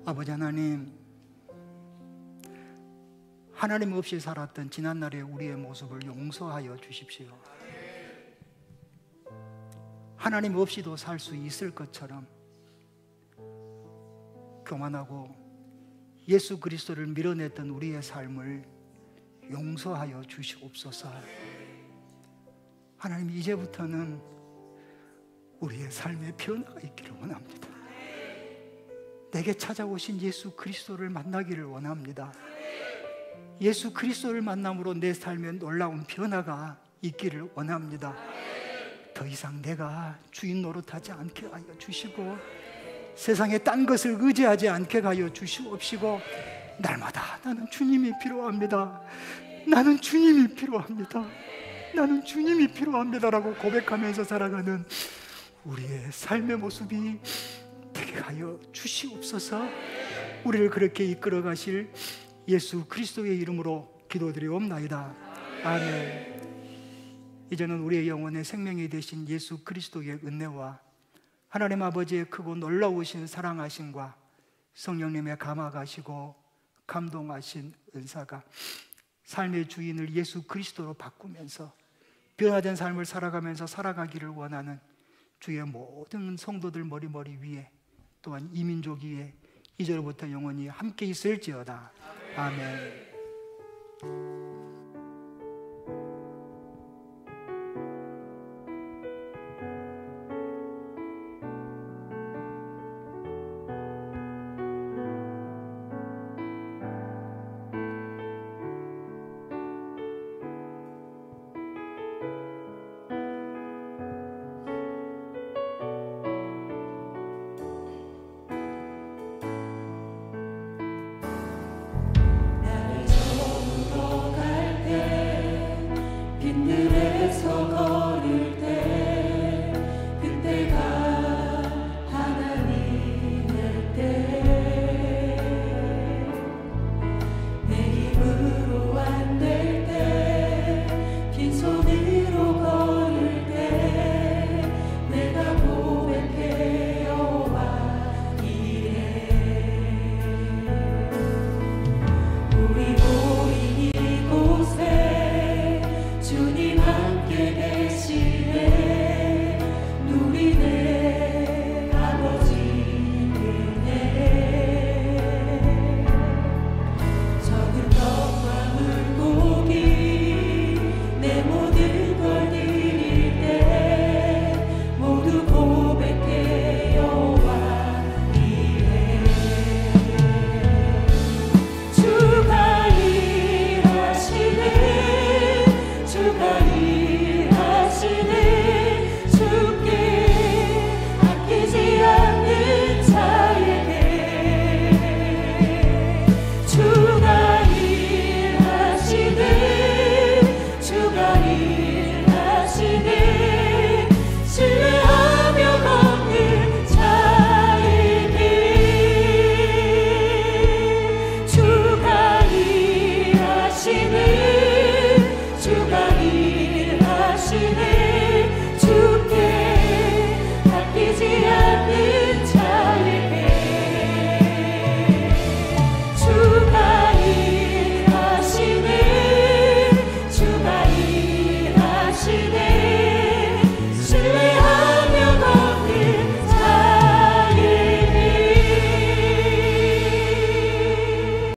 아버지 하나님, 하나님 없이 살았던 지난날의 우리의 모습을 용서하여 주십시오. 하나님 없이도 살 수 있을 것처럼 교만하고 예수 그리스도를 밀어냈던 우리의 삶을 용서하여 주시옵소서. 하나님 이제부터는 우리의 삶에 변화가 있기를 원합니다. 내게 찾아오신 예수 그리스도를 만나기를 원합니다. 예수 그리스도를 만남으로 내 삶에 놀라운 변화가 있기를 원합니다. 더 이상 내가 주인 노릇하지 않게 하여 주시고 세상에 딴 것을 의지하지 않게 하여 주시옵시고 날마다 나는 주님이 필요합니다. 나는 주님이 필요합니다. 나는 주님이 필요합니다라고 고백하면서 살아가는 우리의 삶의 모습이 되게 하여 주시옵소서. 우리를 그렇게 이끌어 가실 예수 그리스도의 이름으로 기도드리옵나이다. 아멘. 이제는 우리의 영혼의 생명이 되신 예수 그리스도의 은혜와 하나님 아버지의 크고 놀라우신 사랑하심과 성령님의 감화가시고 감동하신 은사가 삶의 주인을 예수 그리스도로 바꾸면서 변화된 삶을 살아가면서 살아가기를 원하는 주의 모든 성도들 머리 위에 또한 이 민족 위에 이제로부터 영원히 함께 있을지어다. 아멘.